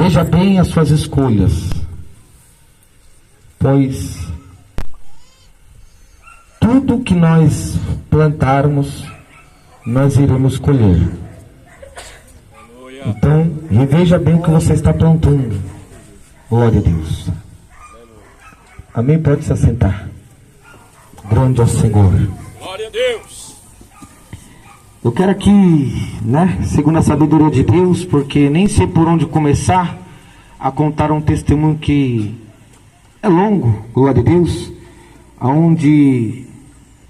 Veja bem as suas escolhas, pois tudo que nós plantarmos, nós iremos colher. Então, reveja bem o que você está plantando. Glória a Deus. Amém? Pode se assentar. Grande é o Senhor. Glória a Deus. Eu quero aqui, segundo a sabedoria de Deus, porque nem sei por onde começar a contar um testemunho que é longo, glória a Deus, onde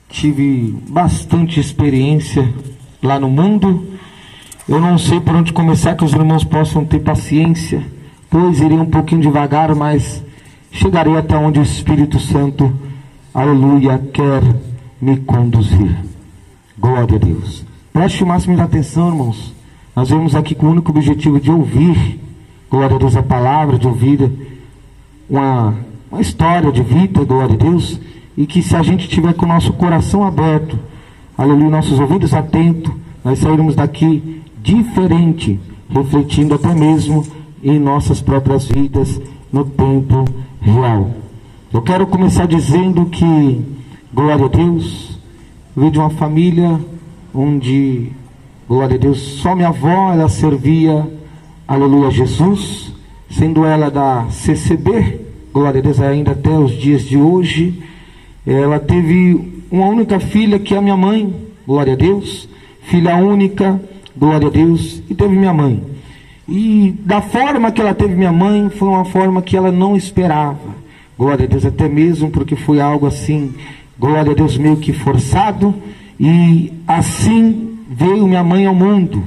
tive bastante experiência lá no mundo. Eu não sei por onde começar, que os irmãos possam ter paciência, pois irei um pouquinho devagar, mas chegarei até onde o Espírito Santo, aleluia, quer me conduzir. Glória a Deus. Preste o máximo de atenção, irmãos. Nós vemos aqui com o único objetivo de ouvir, glória a Deus, a palavra, de ouvir uma história de vida, glória a Deus, e que se a gente tiver com o nosso coração aberto, aleluia, nossos ouvidos atentos, nós sairemos daqui diferente, refletindo até mesmo em nossas próprias vidas, no tempo real. Eu quero começar dizendo que, glória a Deus, eu venho de uma família onde, glória a Deus, só minha avó, ela servia, aleluia, Jesus, sendo ela da CCB, glória a Deus, ainda até os dias de hoje. Ela teve uma única filha, que é a minha mãe, glória a Deus, filha única, glória a Deus, e teve minha mãe. E da forma que ela teve minha mãe, foi uma forma que ela não esperava, glória a Deus, até mesmo porque foi algo assim, glória a Deus, meio que forçado, e assim veio minha mãe ao mundo.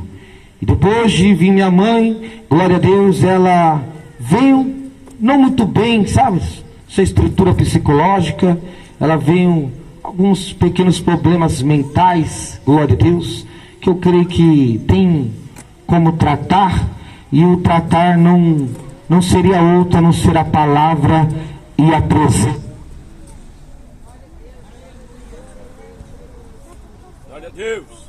E depois de vir minha mãe, glória a Deus, ela veio não muito bem, sabe, sua estrutura psicológica, ela veio alguns pequenos problemas mentais, glória a Deus, que eu creio que tem como tratar, e o tratar não seria outro a não ser a palavra e a presença. Glória a Deus.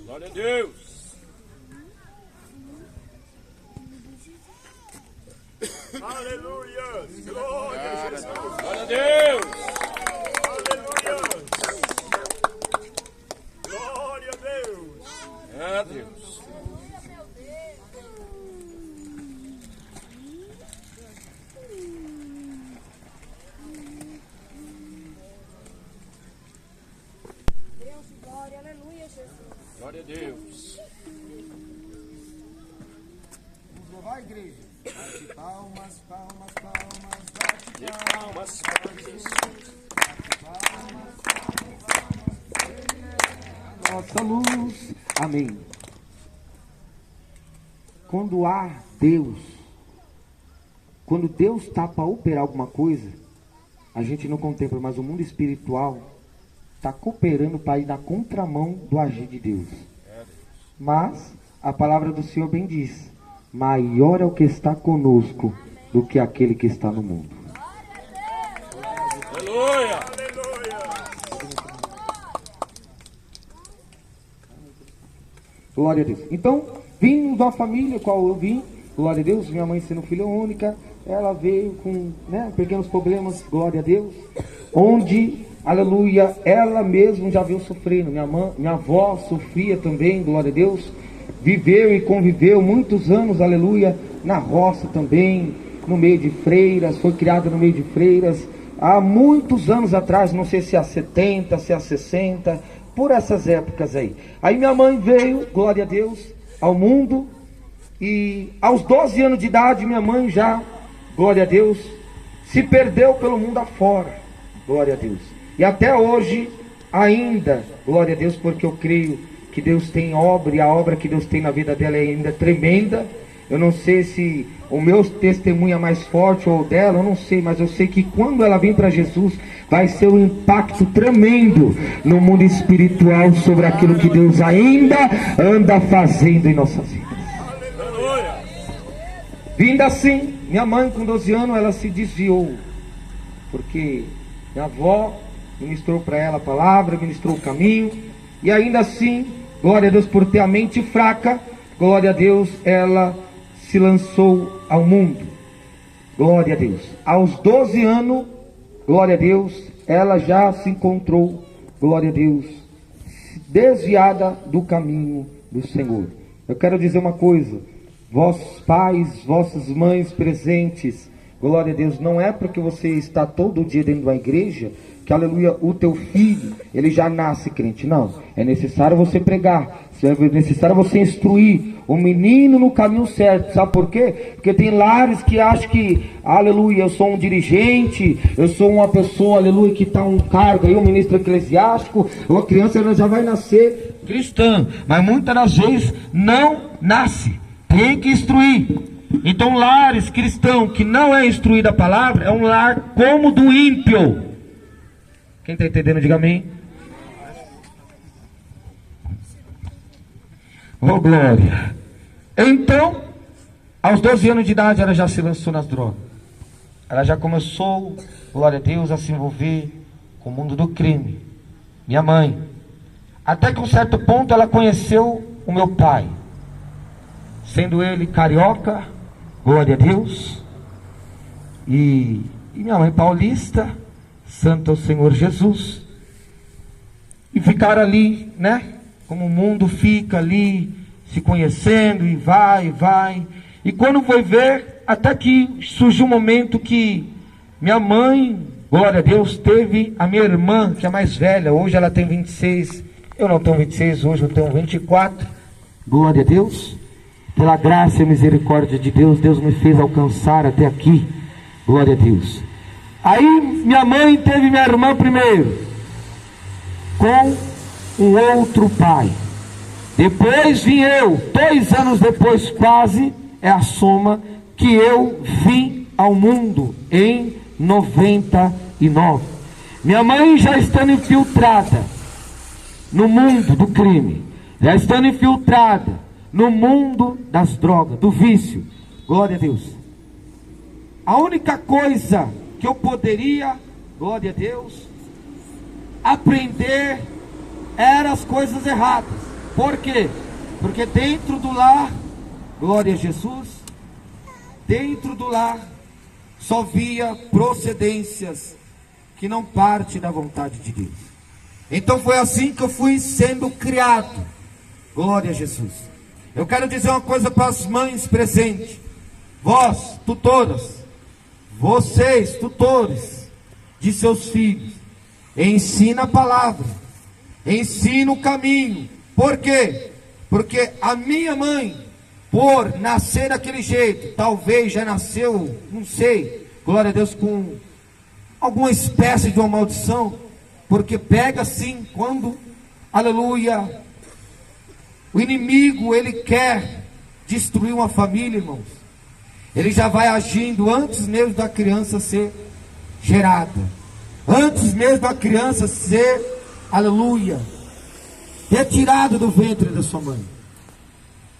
Glória a Deus. Aleluia. Glória a Jesus. Glória a Deus. Aleluia. Glória a Deus. É a Deus. Deus, glória, aleluia, Jesus. Glória a Deus. Vamos louvar a igreja. Bate palmas, palmas, palmas, bate palmas. Nossa luz, amém. Quando há Deus, quando Deus está para operar alguma coisa, a gente não contempla, mas o mundo espiritual está cooperando para ir na contramão do agir de Deus. Mas a palavra do Senhor bem diz: maior é o que está conosco do que aquele que está no mundo. Aleluia. Glória a Deus. Então, vim de uma família qual eu vim, glória a Deus, minha mãe sendo filha única, ela veio com pequenos problemas, glória a Deus, onde, aleluia, ela mesma já veio sofrendo. Minha avó sofria também, glória a Deus, viveu e conviveu muitos anos, aleluia, na roça também, no meio de freiras, foi criada no meio de freiras, há muitos anos atrás, não sei se há 70, se há 60, por essas épocas aí. Aí minha mãe veio, glória a Deus, ao mundo, e aos 12 anos de idade, minha mãe já, glória a Deus, se perdeu pelo mundo afora, glória a Deus. E até hoje, ainda, glória a Deus, porque eu creio que Deus tem obra, e a obra que Deus tem na vida dela é ainda tremenda. Eu não sei se o meu testemunho é mais forte ou o dela, eu não sei, mas eu sei que quando ela vir para Jesus, vai ser um impacto tremendo no mundo espiritual sobre aquilo que Deus ainda anda fazendo em nossas vidas. Vinda assim, minha mãe com 12 anos, ela se desviou, porque minha avó, ministrou para ela a palavra, ministrou o caminho, e ainda assim, glória a Deus, por ter a mente fraca, glória a Deus, ela se lançou ao mundo. Glória a Deus. Aos 12 anos, glória a Deus, ela já se encontrou, glória a Deus, desviada do caminho do Senhor. Eu quero dizer uma coisa, vossos pais, vossas mães presentes, glória a Deus, não é porque você está todo dia dentro da igreja, que aleluia, o teu filho, ele já nasce crente. Não, é necessário você pregar, é necessário você instruir o menino no caminho certo. Sabe por quê? Porque tem lares que acham que, aleluia, eu sou um dirigente, eu sou uma pessoa, aleluia, que está um cargo aí, um ministro eclesiástico, ou a criança ela já vai nascer cristã, mas muitas das vezes não nasce, tem que instruir. Então lares cristãos que não é instruído a palavra, é um lar como do ímpio. Quem está entendendo, diga amém. Oh glória. Então, aos 12 anos de idade, ela já se lançou nas drogas. Ela já começou, glória a Deus, a se envolver com o mundo do crime. Minha mãe. Até que um certo ponto ela conheceu o meu pai. Sendo ele carioca, glória a Deus. E minha mãe paulista, santo é o Senhor Jesus. E ficaram ali, né? Como o mundo fica ali, se conhecendo, e vai. E quando foi ver, até que surgiu um momento que minha mãe, glória a Deus, teve a minha irmã, que é mais velha. Hoje ela tem 26, eu não tenho 26, hoje eu tenho 24. Glória a Deus. Pela graça e misericórdia de Deus, Deus me fez alcançar até aqui. Glória a Deus. Aí minha mãe teve minha irmã primeiro, com um outro pai. Depois vim eu, 2 anos depois quase, é a soma, que eu vim ao mundo em 99. Minha mãe já estando infiltrada no mundo do crime, já estando infiltrada no mundo das drogas, do vício. Glória a Deus. A única coisa que eu poderia, glória a Deus, aprender eram as coisas erradas. Por quê? Porque dentro do lar, glória a Jesus, dentro do lar só via procedências que não parte da vontade de Deus. Então foi assim que eu fui sendo criado. Glória a Jesus. Eu quero dizer uma coisa para as mães presentes, vós, tutoras, vocês, tutores de seus filhos, ensina a palavra, ensina o caminho. Por quê? Porque a minha mãe, por nascer daquele jeito, talvez já nasceu, não sei, glória a Deus, com alguma espécie de uma maldição, porque pega assim, quando, aleluia, o inimigo, ele quer destruir uma família, irmãos, ele já vai agindo antes mesmo da criança ser gerada, antes mesmo da criança ser, aleluia, retirado do ventre da sua mãe.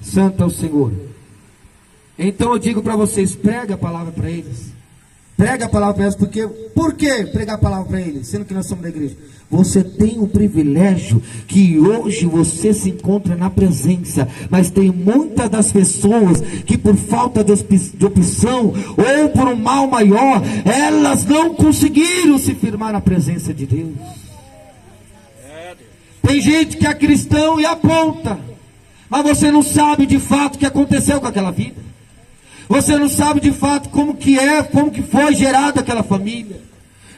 Santo é o Senhor. Então eu digo para vocês, prega a palavra para eles. Prega a palavra para eles, porque, por que pregar a palavra para eles, sendo que nós somos da igreja? Você tem o privilégio que hoje você se encontra na presença, mas tem muitas das pessoas que por falta de opção, ou por um mal maior, elas não conseguiram se firmar na presença de Deus. Tem gente que é cristão e aponta, mas você não sabe de fato o que aconteceu com aquela vida. Você não sabe de fato como que foi gerada aquela família.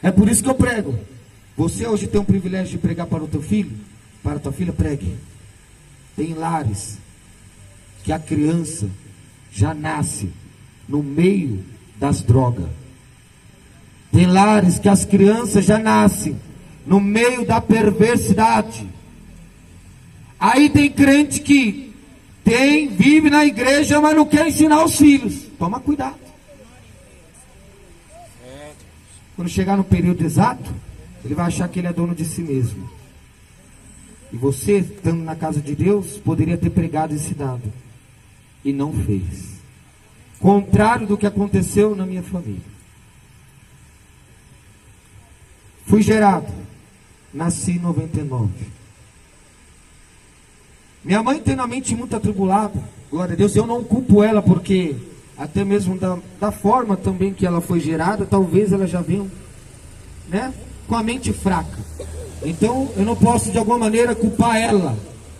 É por isso que eu prego. Você hoje tem o privilégio de pregar para o teu filho, para a tua filha, pregue. Tem lares que a criança já nasce no meio das drogas. Tem lares que as crianças já nascem no meio da perversidade. Aí tem crente que vive na igreja, mas não quer ensinar os filhos. Toma cuidado. Quando chegar no período exato, ele vai achar que ele é dono de si mesmo. E você, estando na casa de Deus, poderia ter pregado e ensinado. E não fez. Contrário do que aconteceu na minha família. Fui gerado nasci em 99. Minha mãe tem na mente muito atribulada, glória a Deus. Eu não culpo ela, porque até mesmo da forma também que ela foi gerada, talvez ela já venha, né, com a mente fraca. Então eu não posso de alguma maneira culpar ela,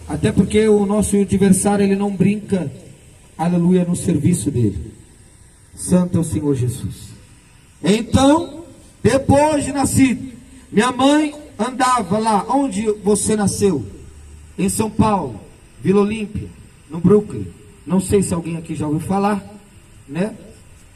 até porque o nosso adversário, ele não brinca, aleluia, no serviço dele. Santo é o Senhor Jesus. Então, depois de nascido, minha mãe andava lá onde você nasceu, em São Paulo, Vila Olímpia, no Brooklyn. Não sei se alguém aqui já ouviu falar, né?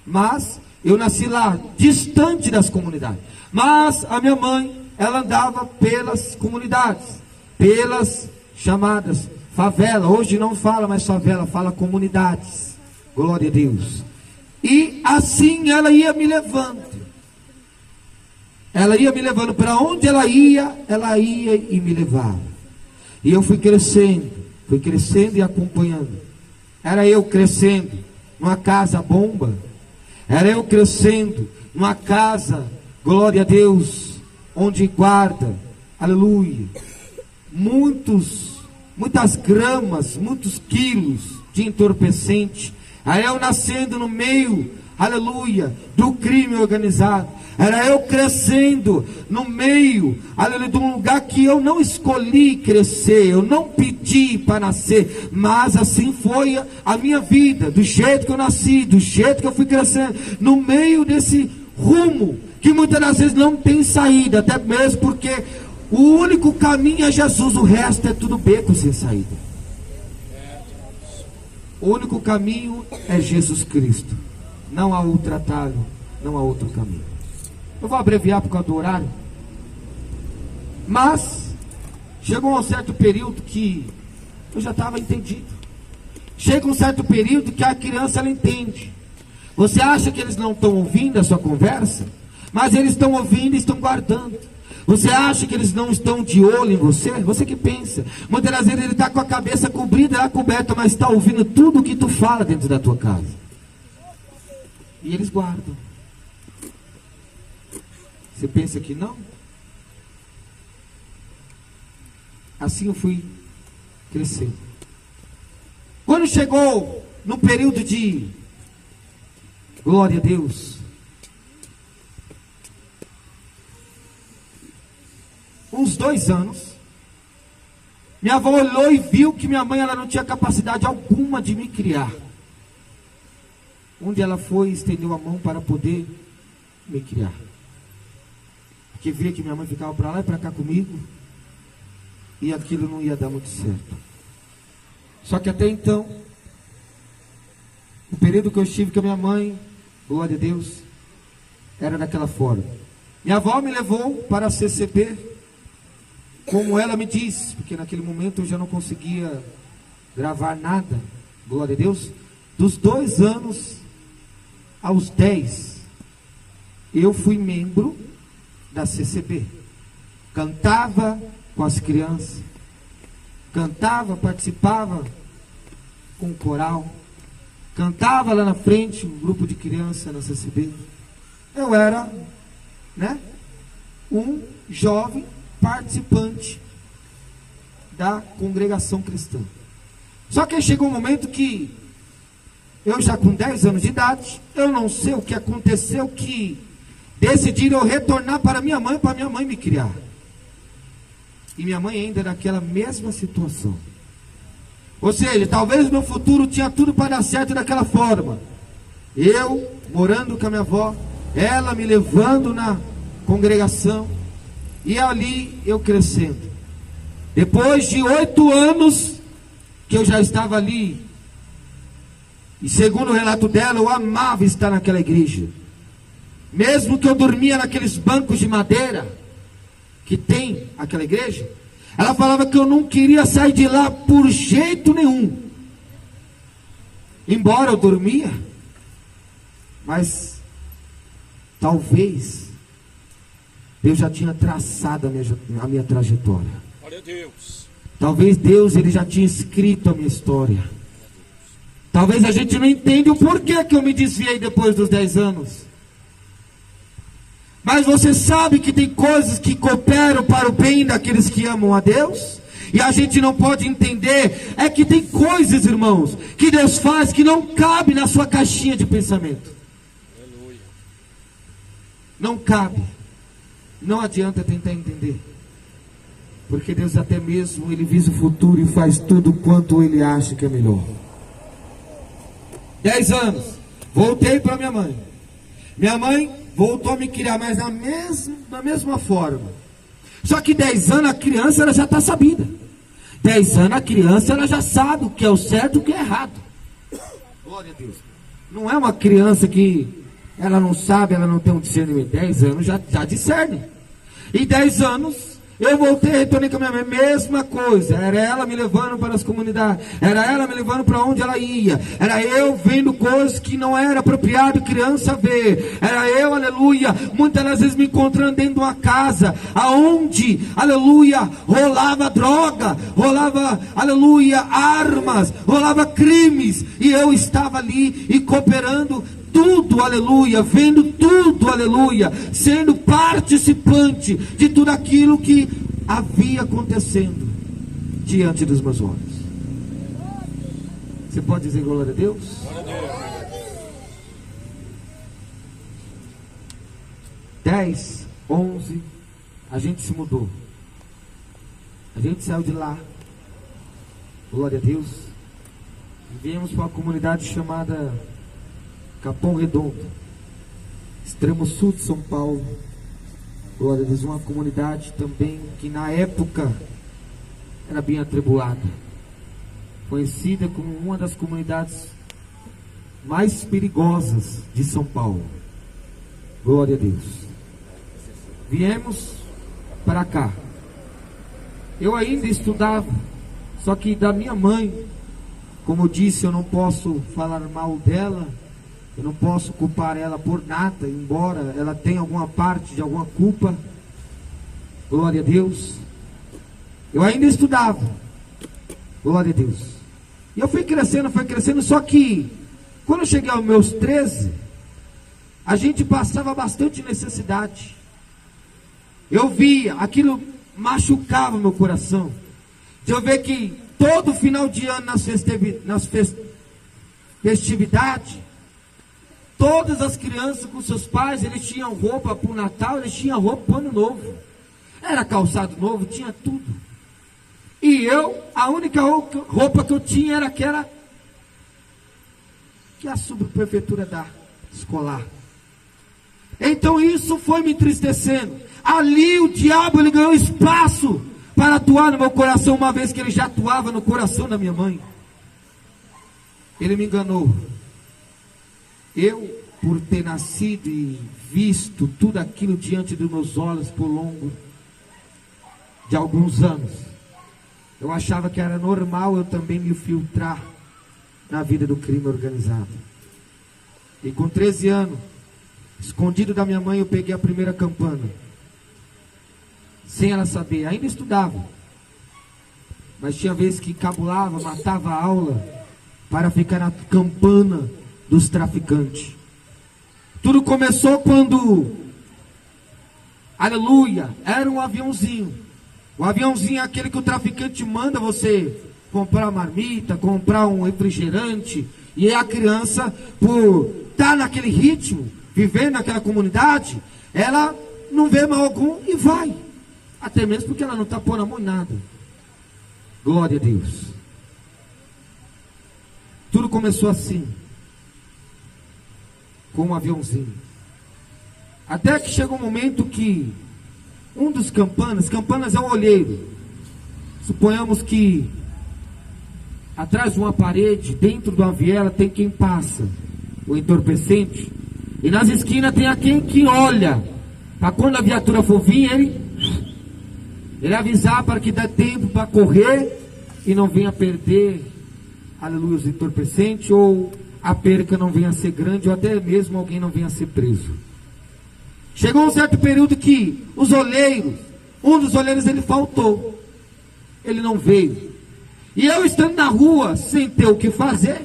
Mas eu nasci lá, distante das comunidades. Mas a minha mãe, ela andava pelas comunidades, pelas chamadas favela. Hoje não fala mais favela, fala comunidades. Glória a Deus. E assim ela ia me levando. Ela ia me levando para onde ela ia e me levava. E eu fui crescendo e acompanhando. Era eu crescendo numa casa bomba. Era eu crescendo numa casa, glória a Deus, onde guarda, aleluia, muitas gramas, muitos quilos de entorpecente. Era eu nascendo no meio, aleluia, do crime organizado. Era eu crescendo no meio, aleluia, de um lugar que eu não escolhi crescer, eu não pedi para nascer, mas assim foi a minha vida, do jeito que eu nasci, do jeito que eu fui crescendo, no meio desse rumo, que muitas das vezes não tem saída, até mesmo porque o único caminho é Jesus, o resto é tudo beco sem saída. O único caminho é Jesus Cristo. Não há outro atalho, não há outro caminho. Eu vou abreviar por causa do horário. Mas chegou um certo período que eu já estava entendido. Chega um certo período que a criança, ela entende. Você acha que eles não estão ouvindo a sua conversa? Mas eles estão ouvindo e estão guardando. Você acha que eles não estão de olho em você? Você que pensa. Muitas das vezes ele está com a cabeça cobrida, coberta, mas está ouvindo tudo o que tu fala dentro da tua casa. E eles guardam. Você pensa que não? Assim eu fui crescendo. Quando chegou no período de glória a Deus, uns 2 anos, minha avó olhou e viu que minha mãe, ela não tinha capacidade alguma de me criar. Onde ela foi, estendeu a mão para poder me criar. Porque via que minha mãe ficava para lá e para cá comigo, e aquilo não ia dar muito certo. Só que até então, o período que eu estive com a minha mãe, glória a Deus, era daquela forma. Minha avó me levou para a CCB, como ela me disse, porque naquele momento eu já não conseguia gravar nada, glória a Deus. Dos 2 anos aos 10, eu fui membro da CCB. Cantava com as crianças, cantava, participava com o coral, cantava lá na frente, um grupo de crianças na CCB. Eu era, né, um jovem participante da congregação cristã. Só que chegou um momento que eu já com 10 anos de idade, eu não sei o que aconteceu, que decidiram eu retornar para minha mãe me criar. E minha mãe ainda naquela mesma situação. Ou seja, talvez meu futuro tinha tudo para dar certo daquela forma. Eu morando com a minha avó, ela me levando na congregação, e ali eu crescendo. Depois de 8 anos que eu já estava ali, e segundo o relato dela, eu amava estar naquela igreja. Mesmo que eu dormia naqueles bancos de madeira que tem aquela igreja, ela falava que eu não queria sair de lá por jeito nenhum. Embora eu dormia, mas talvez Deus já tinha traçado a minha trajetória. Glória a Deus. Talvez Deus, ele já tinha escrito a minha história. Talvez a gente não entenda o porquê que eu me desviei depois dos 10 anos. Mas você sabe que tem coisas que cooperam para o bem daqueles que amam a Deus? E a gente não pode entender, é que tem coisas, irmãos, que Deus faz que não cabe na sua caixinha de pensamento. Não cabe. Não adianta tentar entender. Porque Deus até mesmo, Ele visa o futuro e faz tudo quanto Ele acha que é melhor. 10 anos, voltei para minha mãe. Minha mãe voltou a me criar, mas da mesma forma. Só que 10 anos a criança ela já está sabida. 10 anos a criança ela já sabe o que é o certo e o que é errado. Glória a Deus. Não é uma criança que ela não sabe, ela não tem um discernimento. 10 anos já discerne. E 10 anos eu voltei, retornei com a minha mãe, mesma coisa. Era ela me levando para as comunidades, era ela me levando para onde ela ia, era eu vendo coisas que não era apropriado criança ver, era eu, aleluia, muitas das vezes me encontrando dentro de uma casa, aonde, aleluia, rolava droga, rolava, aleluia, armas, rolava crimes, e eu estava ali e cooperando tudo, aleluia, vendo tudo, aleluia, sendo participante de tudo aquilo que havia acontecendo diante dos meus olhos. Você pode dizer glória a Deus? Glória a Deus. 10, 11, a gente se mudou. A gente saiu de lá, glória a Deus, e viemos para uma comunidade chamada Capão Redondo, extremo sul de São Paulo. Glória a Deus, uma comunidade também que na época era bem atribulada, conhecida como uma das comunidades mais perigosas de São Paulo. Glória a Deus. Viemos para cá. Eu ainda estudava, só que da minha mãe, como eu disse, eu não posso falar mal dela. Eu não posso culpar ela por nada, embora ela tenha alguma parte de alguma culpa. Glória a Deus. Eu ainda estudava. Glória a Deus. E eu fui crescendo, só que quando eu cheguei aos meus 13, a gente passava bastante necessidade. Eu via, aquilo machucava meu coração. De eu ver que todo final de ano nas festividades, todas as crianças com seus pais, eles tinham roupa para o Natal, eles tinham roupa para o Ano Novo. Era calçado novo, tinha tudo. E eu, a única roupa que eu tinha era aquela que a subprefeitura dá, escolar. Então isso foi me entristecendo. Ali o diabo ele ganhou espaço para atuar no meu coração, uma vez que ele já atuava no coração da minha mãe. Ele me enganou. Eu, por ter nascido e visto tudo aquilo diante dos meus olhos por longo de alguns anos, eu achava que era normal eu também me filtrar na vida do crime organizado. E com 13 anos, escondido da minha mãe, eu peguei a primeira campana, sem ela saber. Ainda estudava, mas tinha vezes que cabulava, matava a aula para ficar na campana dos traficantes. Tudo começou quando, aleluia, era um aviãozinho. O aviãozinho é aquele que o traficante manda você comprar marmita, comprar um refrigerante, e a criança, por estar naquele ritmo, vivendo naquela comunidade, ela não vê mal algum e vai. Até mesmo porque ela não está pondo a mão em nada. Glória a Deus. Tudo começou assim, com um aviãozinho. Até que chegou um momento que um dos campanas é o olheiro. Suponhamos que atrás de uma parede, dentro de uma viela, tem quem passa, o entorpecente. E nas esquinas tem aquele que olha, para quando a viatura for vir, ele avisar para que dê tempo para correr e não venha perder, aleluia, os entorpecentes, ou a perca não venha a ser grande, ou até mesmo alguém não venha a ser preso. Chegou um certo período que os olheiros, um dos olheiros ele faltou, ele não veio. E eu estando na rua, sem ter o que fazer,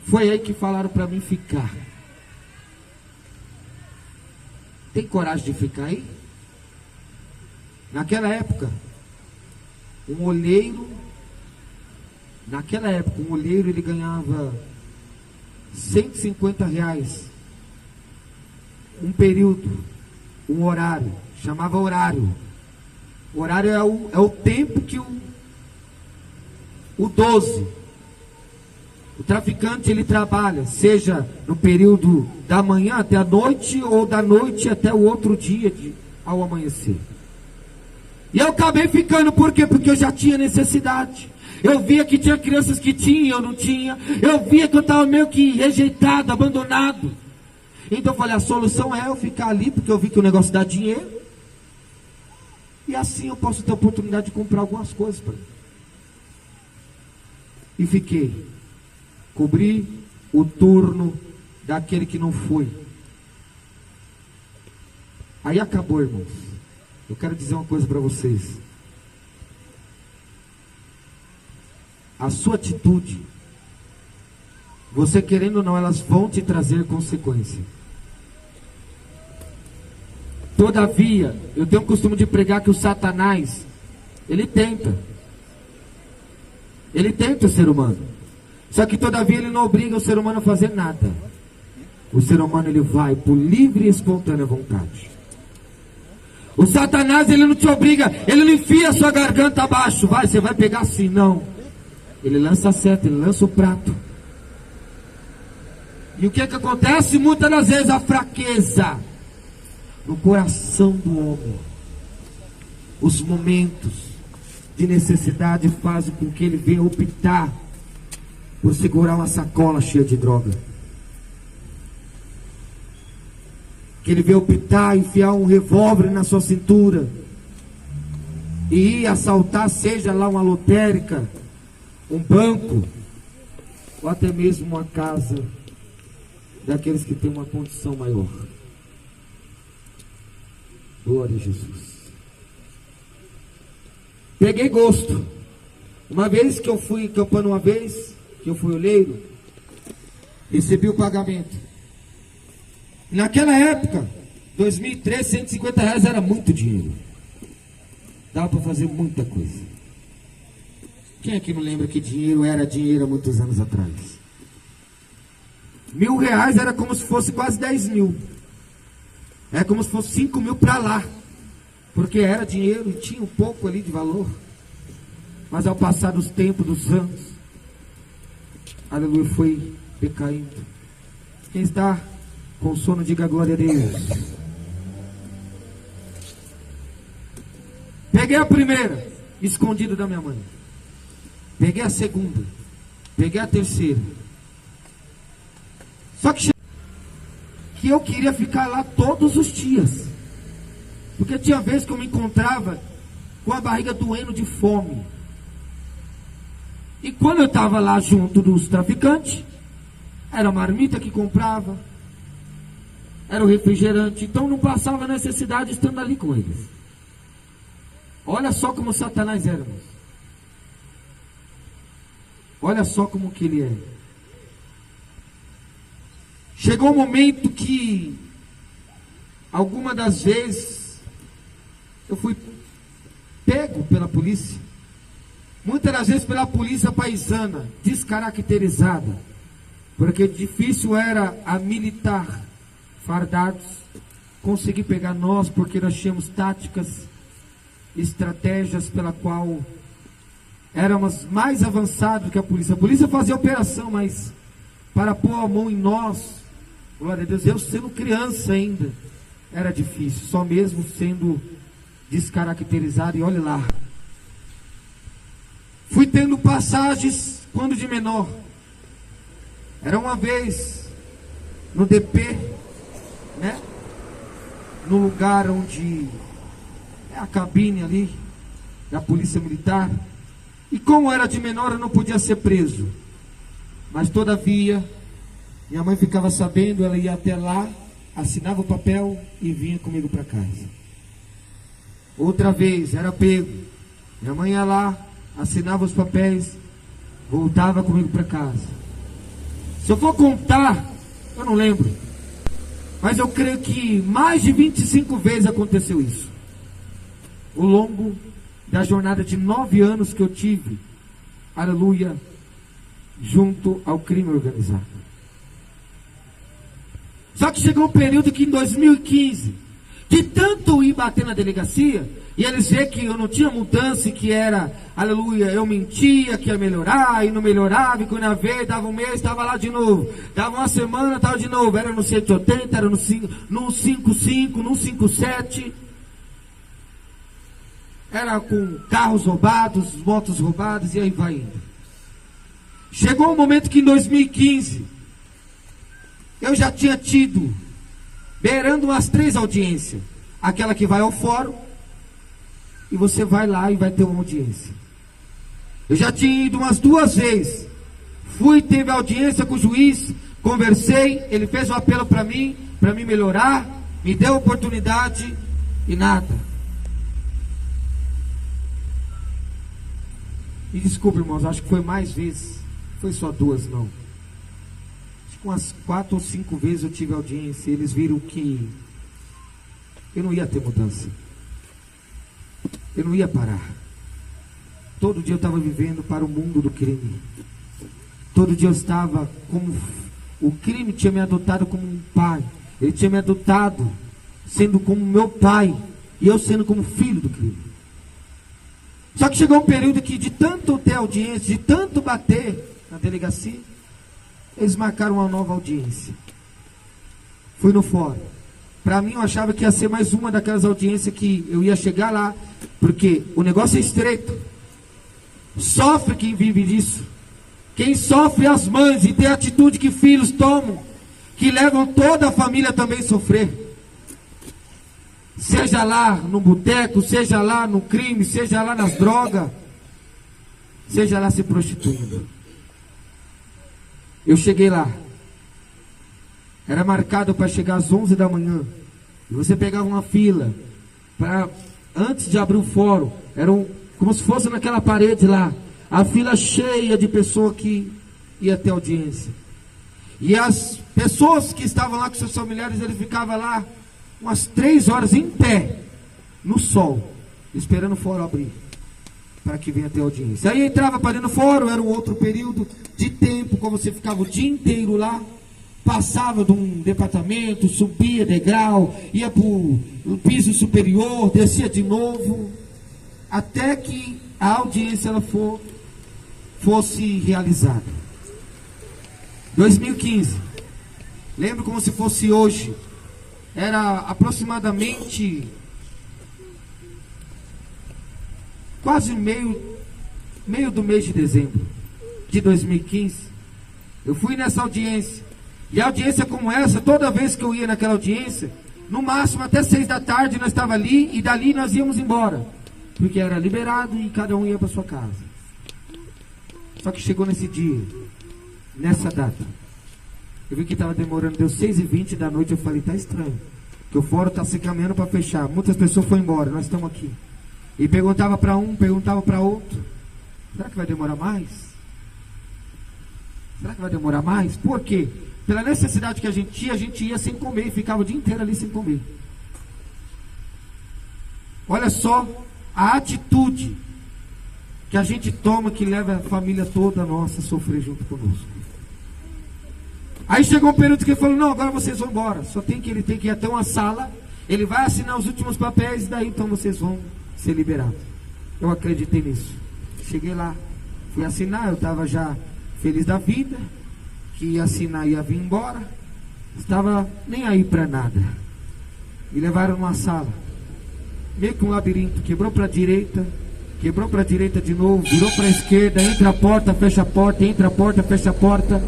foi aí que falaram para mim ficar. Tem coragem de ficar aí? Naquela época, um olheiro ele ganhava R$ 150. Um período, um horário, chamava horário. O horário é o tempo que o 12, o traficante, ele trabalha, seja no período da manhã até a noite, ou da noite até o outro dia, ao amanhecer. E eu acabei ficando, por quê? Porque eu já tinha necessidade. Eu via que tinha crianças que tinham, eu não tinha. Eu via que eu estava meio que rejeitado, abandonado. Então eu falei, a solução é eu ficar ali, porque eu vi que o negócio dá dinheiro. E assim eu posso ter a oportunidade de comprar algumas coisas para mim. E fiquei. Cobri o turno daquele que não foi. Aí acabou, irmãos. Eu quero dizer uma coisa para vocês. A sua atitude, você querendo ou não, elas vão te trazer consequência. Todavia, eu tenho o costume de pregar que o Satanás, ele tenta o ser humano. Só que todavia ele não obriga o ser humano a fazer nada. O ser humano, ele vai por livre e espontânea vontade. O Satanás, ele não te obriga, ele não enfia a sua garganta abaixo. Vai, você vai pegar assim, não. Ele lança a seta, ele lança o prato. E o que acontece? Muitas das vezes a fraqueza no coração do homem, os momentos de necessidade fazem com que ele venha optar por segurar uma sacola cheia de droga. Que ele venha optar, enfiar um revólver na sua cintura e ir assaltar, seja lá uma lotérica, um banco, ou até mesmo uma casa daqueles que têm uma condição maior. Glória a Jesus. Peguei gosto. Uma vez que eu fui acampando, que eu fui oleiro, recebi o pagamento. Naquela época, 2013, R$ 150 era muito dinheiro. Dava para fazer muita coisa. Quem aqui não lembra que dinheiro era dinheiro há muitos anos atrás? R$ 1.000 era como se fosse quase 10 mil. É como se fosse 5 mil para lá. Porque era dinheiro e tinha um pouco ali de valor. Mas ao passar dos tempos, dos anos, aleluia, foi decaindo. Quem está com sono, diga glória a Deus. Peguei a primeira, escondido da minha mãe. Peguei a segunda. Peguei a terceira. Só que eu queria ficar lá todos os dias. Porque tinha vezes que eu me encontrava com a barriga doendo de fome. E quando eu estava lá junto dos traficantes, era a marmita que comprava, era o refrigerante. Então não passava necessidade estando ali com eles. Olha só como Satanás era, irmãos. Olha só como que ele é. Chegou um momento que, alguma das vezes, eu fui pego pela polícia. Muitas das vezes pela polícia paisana, descaracterizada. Porque difícil era a militar, fardados, conseguir pegar nós, porque nós tínhamos táticas, estratégias pela qual éramos mais avançados que a polícia. A polícia fazia operação, mas para pôr a mão em nós, glória a Deus, eu sendo criança ainda, era difícil, só mesmo sendo descaracterizado. E olha lá, fui tendo passagens quando de menor. Era uma vez no DP, né? No lugar onde é a cabine ali da polícia militar. E como era de menor, eu não podia ser preso. Mas todavia, minha mãe ficava sabendo, ela ia até lá, assinava o papel e vinha comigo para casa. Outra vez, era pego. Minha mãe ia lá, assinava os papéis, voltava comigo para casa. Se eu for contar, eu não lembro. Mas eu creio que mais de 25 vezes aconteceu isso. Ao longo da jornada de 9 anos que eu tive, aleluia, junto ao crime organizado. Só que chegou um período que em 2015, de tanto ir bater na delegacia, e eles vê que eu não tinha mudança, e que era, aleluia, eu mentia, que ia melhorar, e não melhorava, e quando ia ver, dava um mês, estava lá de novo, dava uma semana, estava de novo, era no 180, era no 55, no 57, era com carros roubados, motos roubadas, e aí vai indo. Chegou um momento que em 2015, eu já tinha tido, beirando umas 3 audiências, aquela que vai ao fórum, e você vai lá e vai ter uma audiência. Eu já tinha ido umas 2 vezes, teve audiência com o juiz, conversei, ele fez um apelo para mim melhorar, me deu oportunidade, e nada. Me desculpe, irmãos, acho que foi mais vezes, foi só 2 não. Acho que umas 4 ou 5 vezes eu tive audiência, e eles viram que eu não ia ter mudança. Eu não ia parar. Todo dia eu estava vivendo para o mundo do crime. Todo dia eu estava como... O crime tinha me adotado como um pai. Ele tinha me adotado sendo como meu pai. E eu sendo como filho do crime. Só que chegou um período que de tanto ter audiência, de tanto bater na delegacia, eles marcaram uma nova audiência. Fui no fórum. Para mim eu achava que ia ser mais uma daquelas audiências que eu ia chegar lá, porque o negócio é estreito. Sofre quem vive disso. Quem sofre é as mães, e tem a atitude que filhos tomam, que levam toda a família também a sofrer. Seja lá no boteco, seja lá no crime, seja lá nas drogas, seja lá se prostituindo. Eu cheguei lá. Era marcado para chegar às 11 da manhã. E você pegava uma fila para antes de abrir o fórum. Era como se fosse naquela parede lá. A fila cheia de pessoas que ia ter audiência. E as pessoas que estavam lá com seus familiares, eles ficavam lá umas 3 horas em pé, no sol, esperando o fórum abrir, para que venha ter audiência. Aí entrava para dentro do fórum, era um outro período de tempo, como você ficava o dia inteiro lá. Passava de um departamento, subia degrau, ia para o piso superior, descia de novo, até que a audiência ela fosse realizada. 2015, lembro como se fosse hoje, era aproximadamente quase meio do mês de dezembro de 2015. Eu fui nessa audiência. E a audiência como essa, toda vez que eu ia naquela audiência, no máximo até 6 da tarde nós estávamos ali, e dali nós íamos embora, porque era liberado e cada um ia para sua casa. Só que chegou nesse dia, nessa data, eu vi que estava demorando, deu 6h20 da noite, eu falei, está estranho, que o fórum está se caminhando para fechar, muitas pessoas foram embora, nós estamos aqui. E perguntava para um, perguntava para outro, será que vai demorar mais? Será que vai demorar mais? Por quê? Pela necessidade que a gente ia sem comer, e ficava o dia inteiro ali sem comer. Olha só a atitude que a gente toma, que leva a família toda nossa a sofrer junto conosco. Aí chegou um período que ele falou, não, agora vocês vão embora. Ele tem que ir até uma sala, ele vai assinar os últimos papéis, e daí então vocês vão ser liberados. Eu acreditei nisso. Cheguei lá, fui assinar, eu estava já feliz da vida, que ia assinar e ia vir embora, estava nem aí para nada. Me levaram numa sala, meio que um labirinto, quebrou para a direita de novo, virou para a esquerda, entra a porta, fecha a porta, entra a porta, fecha a porta.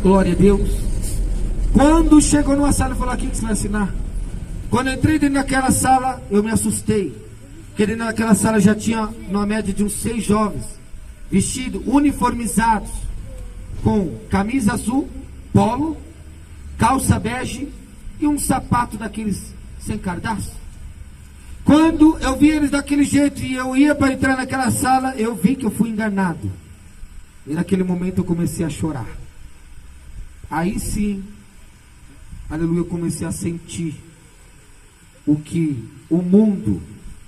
Glória a Deus. Quando chegou numa sala, falou, aqui que você vai assinar. Quando eu entrei dentro daquela sala, eu me assustei, porque dentro daquela sala já tinha uma média de uns 6 jovens, vestidos, uniformizados, com camisa azul, polo, calça bege e um sapato daqueles sem cardaço. Quando eu vi eles daquele jeito e eu ia para entrar naquela sala, eu vi que eu fui enganado. E naquele momento eu comecei a chorar. Aí sim, aleluia, eu comecei a sentir o que o mundo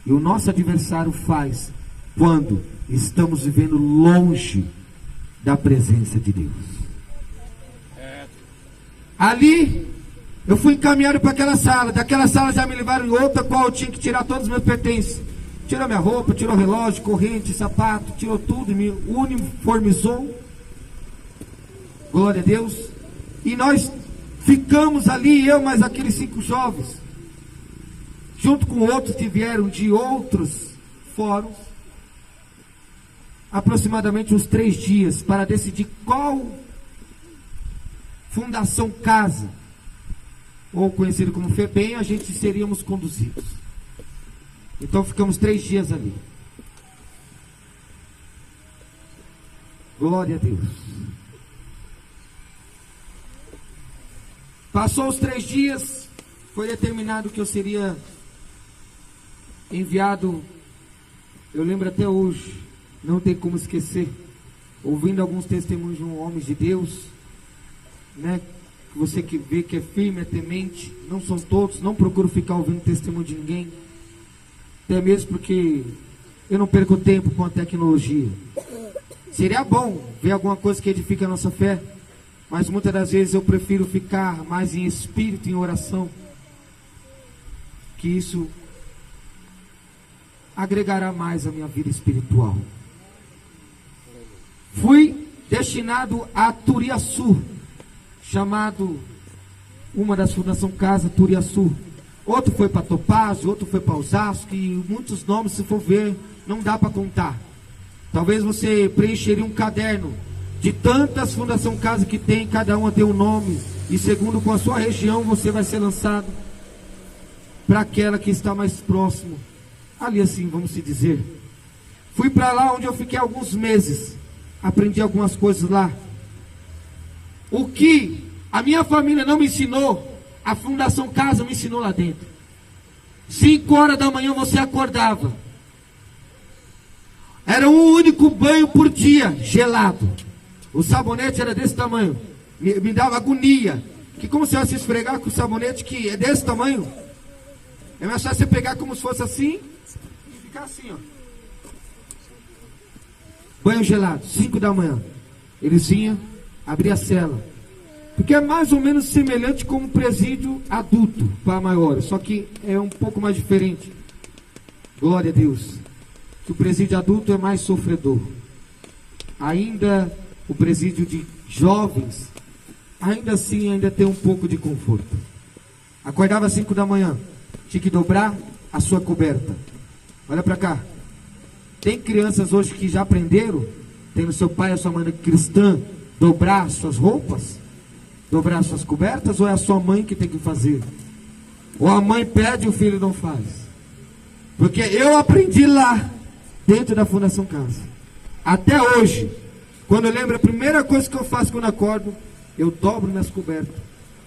e o nosso adversário faz quando estamos vivendo longe da presença de Deus. Ali eu fui encaminhado para aquela sala. Daquela sala já me levaram em outra, qual eu tinha que tirar todos os meus pertences. Tirou minha roupa, tirou relógio, corrente, sapato, tirou tudo, me uniformizou. Glória a Deus. E nós ficamos ali, eu mais aqueles 5 jovens, junto com outros que vieram de outros fóruns, aproximadamente uns 3 dias, para decidir qual Fundação Casa, ou conhecido como FEBEM, a gente seríamos conduzidos. Então ficamos 3 dias ali. Glória a Deus. Passou os 3 dias, foi determinado que eu seria enviado. Eu lembro até hoje, não tem como esquecer, ouvindo alguns testemunhos de homens de Deus, né? Você que vê que é firme, é temente, não são todos, não procuro ficar ouvindo testemunho de ninguém, até mesmo porque eu não perco tempo com a tecnologia. Seria bom ver alguma coisa que edifique a nossa fé, mas muitas das vezes eu prefiro ficar mais em espírito, em oração, que isso agregará mais a minha vida espiritual. Fui destinado a Turiaçu, chamado uma das Fundação Casa, Turiaçu. Outro foi para Topázio, outro foi para Osasco, e muitos nomes, se for ver, não dá para contar. Talvez você preencheria um caderno de tantas Fundação Casa que tem, cada uma tem um nome, e segundo com a sua região, você vai ser lançado para aquela que está mais próximo. Ali assim, vamos se dizer. Fui para lá onde eu fiquei alguns meses. Aprendi algumas coisas lá. O que a minha família não me ensinou, a Fundação Casa me ensinou lá dentro. 5 horas da manhã você acordava. Era um único banho por dia, gelado. O sabonete era desse tamanho. Me dava agonia. Que como você vai se esfregar com o sabonete que é desse tamanho? É mais fácil você pegar como se fosse assim e ficar assim, ó. Banho gelado, 5 da manhã. Eles vinham, abria a cela. Porque é mais ou menos semelhante com um presídio adulto para maiores, só que é um pouco mais diferente. Glória a Deus. Que o presídio adulto é mais sofredor. Ainda o presídio de jovens, ainda assim, ainda tem um pouco de conforto. Acordava às 5 da manhã, tinha que dobrar a sua coberta. Olha para cá. Tem crianças hoje que já aprenderam, tendo seu pai e a sua mãe cristã, dobrar suas roupas, dobrar suas cobertas, ou é a sua mãe que tem que fazer? Ou a mãe pede e o filho não faz? Porque eu aprendi lá, dentro da Fundação Casa. Até hoje, quando eu lembro, a primeira coisa que eu faço quando acordo, eu dobro minhas cobertas,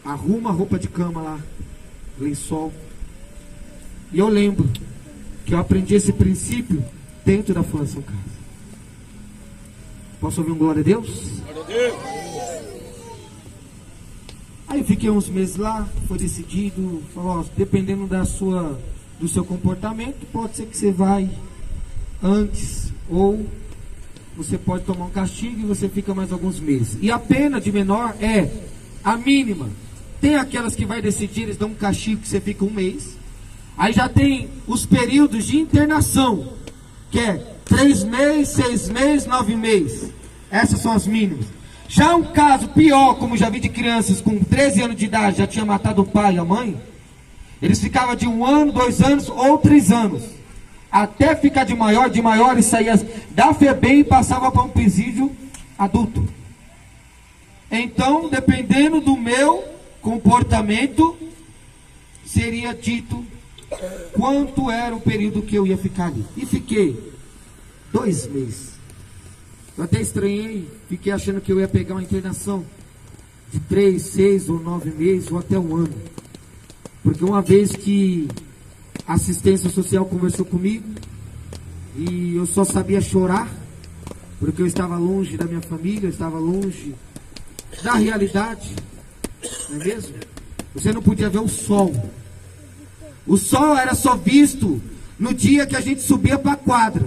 arrumo a roupa de cama lá, lençol. E eu lembro que eu aprendi esse princípio dentro da Fundação Casa. Posso ouvir um glória a Deus? Glória a Deus. Aí fiquei uns meses lá, foi decidido, falou, ó, dependendo do seu comportamento, pode ser que você vai antes, ou você pode tomar um castigo e você fica mais alguns meses. E a pena de menor é a mínima. Tem aquelas que vai decidir, eles dão um castigo que você fica 1 mês. Aí já tem os períodos de internação, que é 3 meses, 6 meses, 9 meses. Essas são as mínimas. Já um caso pior, como já vi de crianças com 13 anos de idade, já tinha matado o pai e a mãe, eles ficavam de 1 ano, 2 anos ou 3 anos. Até ficar de maior e saía da FEBEM e passava para um presídio adulto. Então, dependendo do meu comportamento, seria dito quanto era o período que eu ia ficar ali. E fiquei 2 meses. Eu até estranhei, fiquei achando que eu ia pegar uma internação de 3, 6 ou 9 meses, ou até 1 ano. Porque uma vez que a assistência social conversou comigo, e eu só sabia chorar, porque eu estava longe da minha família, eu estava longe da realidade, não é mesmo? Você não podia ver o sol. O sol era só visto no dia que a gente subia para a quadra.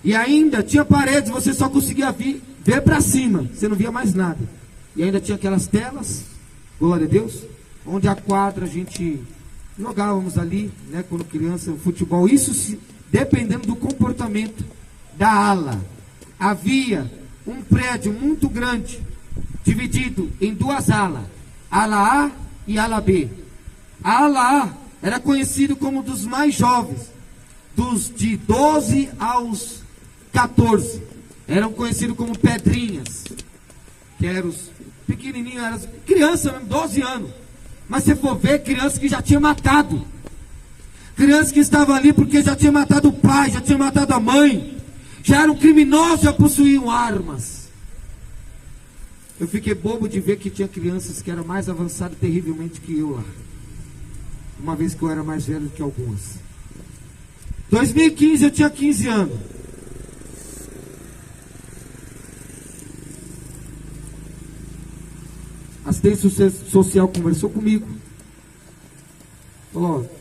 E ainda tinha paredes, você só conseguia ver para cima. Você não via mais nada. E ainda tinha aquelas telas, glória a Deus, onde a quadra a gente jogávamos ali, né, quando criança, o futebol. Isso dependendo do comportamento da ala. Havia um prédio muito grande, dividido em duas alas, ala A e ala B. A ala A era conhecido como dos mais jovens, dos de 12 aos 14, eram conhecidos como pedrinhas, que eram os pequenininhos, eram crianças mesmo, 12 anos. Mas se for ver, crianças que já tinham matado, crianças que estavam ali porque já tinham matado o pai, já tinham matado a mãe, já eram criminosos, já possuíam armas. Eu fiquei bobo de ver que tinha crianças que eram mais avançadas terrivelmente que eu lá, uma vez que eu era mais velho que algumas. 2015 eu tinha 15 anos. A assistência social conversou comigo. Falou, ó,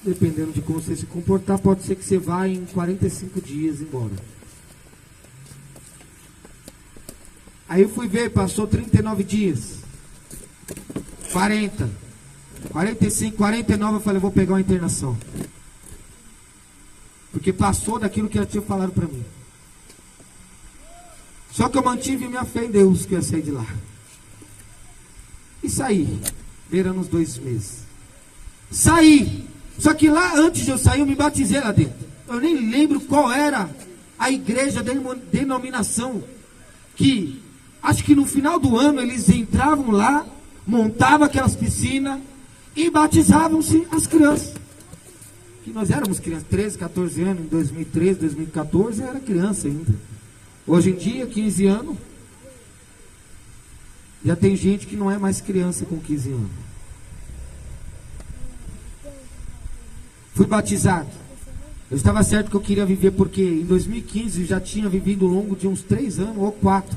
dependendo de como você se comportar, pode ser que você vá em 45 dias embora. Aí eu fui ver, passou 39 dias. 40. 45, 49, eu falei, eu vou pegar uma internação. Porque passou daquilo que ela tinha falado para mim. Só que eu mantive minha fé em Deus, que eu ia sair de lá. E saí, beirando uns 2 meses. Saí. Só que lá, antes de eu sair, eu me batizei lá dentro. Eu nem lembro qual era a igreja, a denominação. Que, acho que no final do ano, eles entravam lá, montavam aquelas piscinas e batizavam-se as crianças. Que nós éramos crianças, 13, 14 anos, em 2013, 2014, eu era criança ainda. Hoje em dia, 15 anos, já tem gente que não é mais criança com 15 anos. Fui batizado. Eu estava certo que eu queria viver, porque em 2015 eu já tinha vivido ao longo de uns 3 anos ou 4,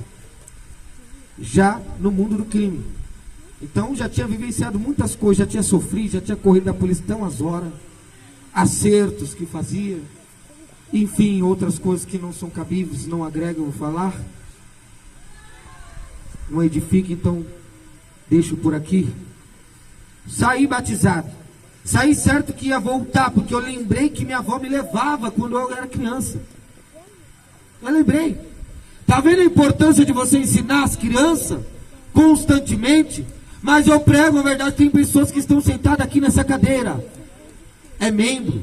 já no mundo do crime. Então já tinha vivenciado muitas coisas, já tinha sofrido, já tinha corrido da polícia tão às horas, acertos que fazia, enfim, outras coisas que não são cabíveis, não agregam, vou falar, não edifica, então deixo por aqui. Saí batizado, saí certo que ia voltar, porque eu lembrei que minha avó me levava quando eu era criança. Eu lembrei. Tá vendo a importância de você ensinar as crianças constantemente? Mas eu prego a verdade, tem pessoas que estão sentadas aqui nessa cadeira, é membro,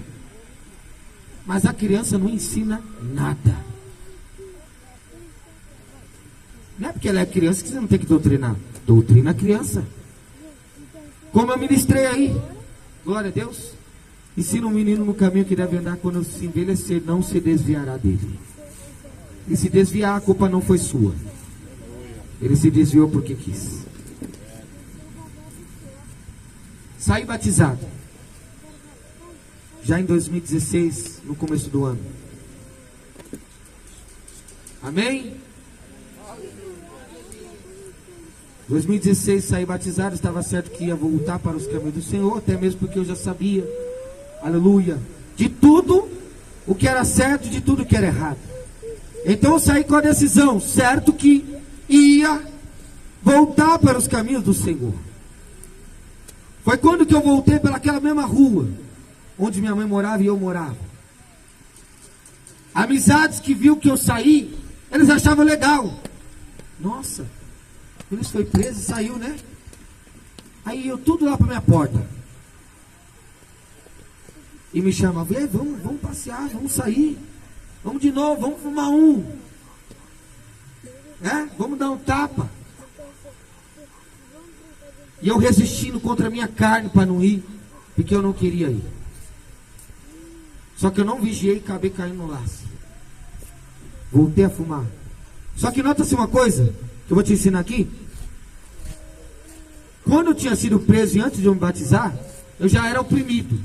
mas a criança não ensina nada. Não é porque ela é criança que você não tem que doutrinar. Doutrina a criança. Como eu ministrei aí, glória a Deus. Ensina um menino no caminho que deve andar, quando se envelhecer, não se desviará dele. E se desviar, a culpa não foi sua. Ele se desviou porque quis. Saí batizado já em 2016, no começo do ano. Amém? 2016 saí batizado, estava certo que ia voltar para os caminhos do Senhor, até mesmo porque eu já sabia, aleluia, de tudo o que era certo e de tudo o que era errado. Então eu saí com a decisão, certo que ia voltar para os caminhos do Senhor. Foi quando que eu voltei pelaquela mesma rua onde minha mãe morava e eu morava. Amizades que viu que eu saí, eles achavam legal. Nossa, eles foi preso e saiu, né? Aí eu tudo lá para minha porta. E me chamavam, vamos passear, vamos sair. Vamos de novo, vamos fumar um. Vamos dar um tapa. E eu resistindo contra a minha carne para não ir, porque eu não queria ir. Só que eu não vigiei e acabei caindo no laço. Voltei a fumar. Só que nota-se uma coisa, que eu vou te ensinar aqui. Quando eu tinha sido preso e antes de eu me batizar, eu já era oprimido.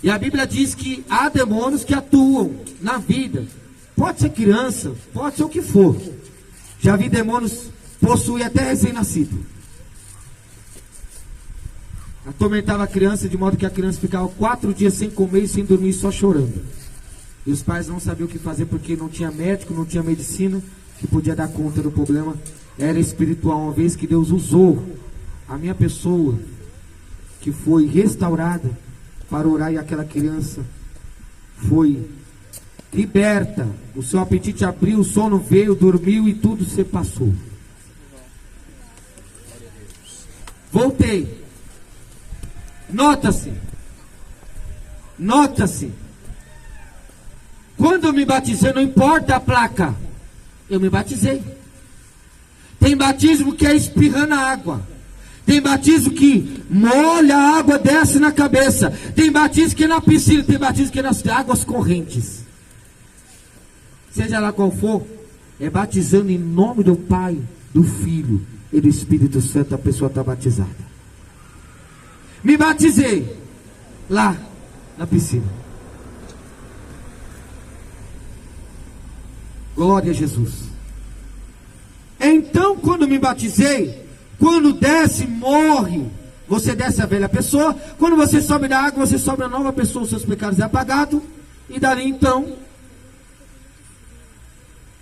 E a Bíblia diz que há demônios que atuam na vida. Pode ser criança, pode ser o que for. Já vi demônios possuir até recém-nascido. atormentava a criança, de modo que a criança ficava 4 dias sem comer e sem dormir, só chorando. E os pais não sabiam o que fazer, porque não tinha médico, não tinha medicina que podia dar conta do problema. Era espiritual. Uma vez que Deus usou a minha pessoa, que foi restaurada, para orar, e aquela criança foi liberta. O seu apetite abriu, o sono veio, dormiu e tudo se passou. Voltei. Nota-se. Quando eu me batizei, não importa a placa, eu me batizei. Tem batismo que é espirrando a água. Tem batismo que molha a água, desce na cabeça. Tem batismo que é na piscina. Tem batismo que é nas águas correntes. Seja lá qual for, é batizando em nome do Pai, do Filho e do Espírito Santo. A pessoa está batizada. Me batizei lá na piscina. Glória a Jesus. Então, quando me batizei, quando desce, morre. Você desce a velha pessoa. Quando você sobe da água, você sobe a nova pessoa. Os seus pecados é apagado. E dali então,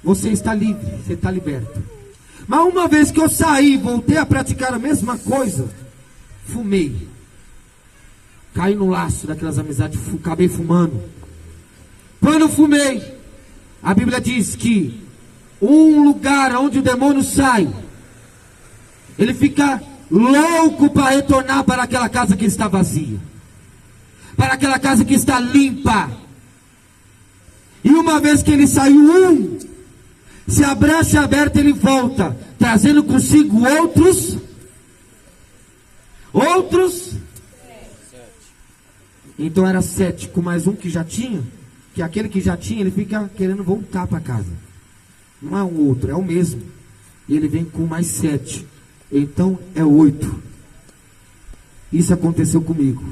você está livre, você está liberto. Mas uma vez que eu saí, voltei a praticar a mesma coisa, fumei. Caí no laço daquelas amizades, acabei fumando. Quando eu fumei, a Bíblia diz que um lugar onde o demônio sai, ele fica louco para retornar para aquela casa que está vazia, para aquela casa que está limpa. E uma vez que ele saiu, se a brecha é aberta, ele volta, trazendo consigo outros. Então era 7, com mais um que já tinha, que aquele que já tinha, ele fica querendo voltar para casa. Não é um outro, é o mesmo. E ele vem com mais 7. Então é 8. Isso aconteceu comigo.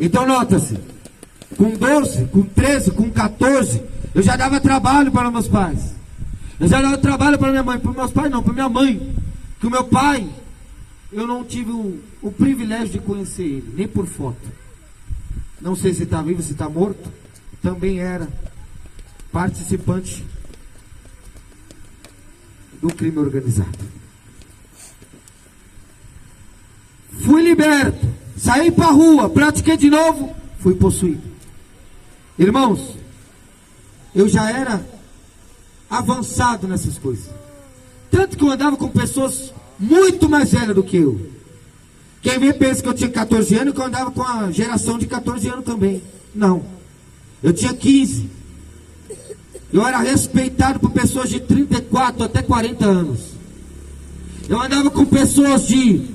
Então nota-se, com 12, com 13, com 14, eu já dava trabalho para meus pais. Eu já dava trabalho para minha mãe. Para meus pais não, para minha mãe. Que o meu pai, eu não tive o privilégio de conhecer ele, nem por foto. Não sei se está vivo, se está morto. Também era participante do crime organizado. Fui liberto, saí para a rua, pratiquei de novo, fui possuído. Irmãos, eu já era avançado nessas coisas. Tanto que eu andava com pessoas muito mais velhas do que eu. Quem vê pensa que eu tinha 14 anos e que eu andava com a geração de 14 anos também. Não. Eu tinha 15. Eu era respeitado por pessoas de 34 até 40 anos. Eu andava com pessoas de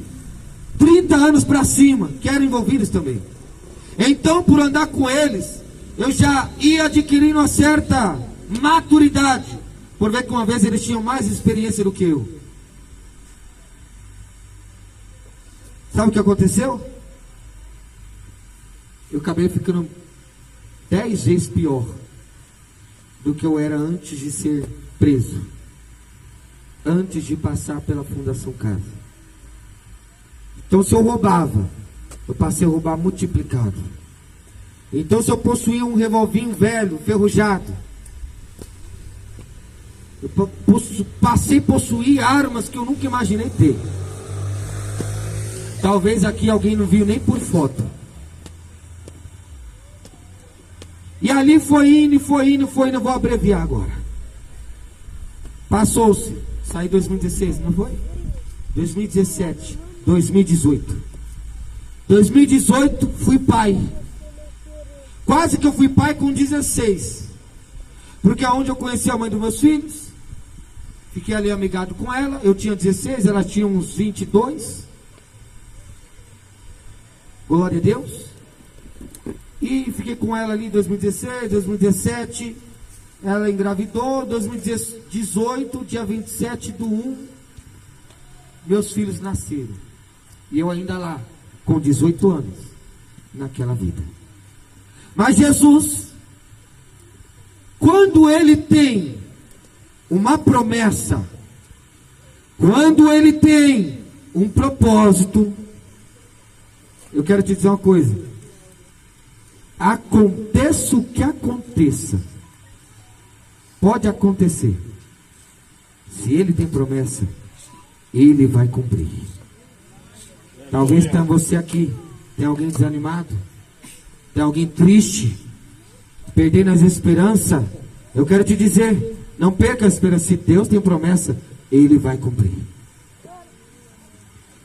30 anos para cima, que eram envolvidos também. Então, por andar com eles, eu já ia adquirindo uma certa maturidade, por ver que uma vez eles tinham mais experiência do que eu. Sabe o que aconteceu? Eu acabei ficando 10 vezes pior do que eu era antes de ser preso, antes de passar pela Fundação Casa. Então, se eu roubava, eu passei a roubar multiplicado. Então, se eu possuía um revolvinho velho, ferrujado, eu passei a possuir armas que eu nunca imaginei ter. Talvez aqui alguém não viu nem por foto. E ali foi indo, eu vou abreviar agora. Passou-se, saí em 2016, não foi? 2017, 2018. 2018 fui pai. Quase que eu fui pai com 16. Porque aonde eu conheci a mãe dos meus filhos, fiquei ali amigado com ela. Eu tinha 16, ela tinha uns 22. Glória a Deus. E fiquei com ela ali em 2016, 2017. Ela engravidou. 2018, dia 27/1, meus filhos nasceram. E eu ainda lá, com 18 anos, naquela vida. Mas Jesus, quando Ele tem uma promessa, quando Ele tem um propósito, eu quero te dizer uma coisa. Aconteça o que aconteça, pode acontecer. Se Ele tem promessa, Ele vai cumprir. Talvez tenha você aqui, tem alguém desanimado, tem alguém triste, perdendo as esperanças. Eu quero te dizer, não perca a esperança. Se Deus tem promessa, Ele vai cumprir.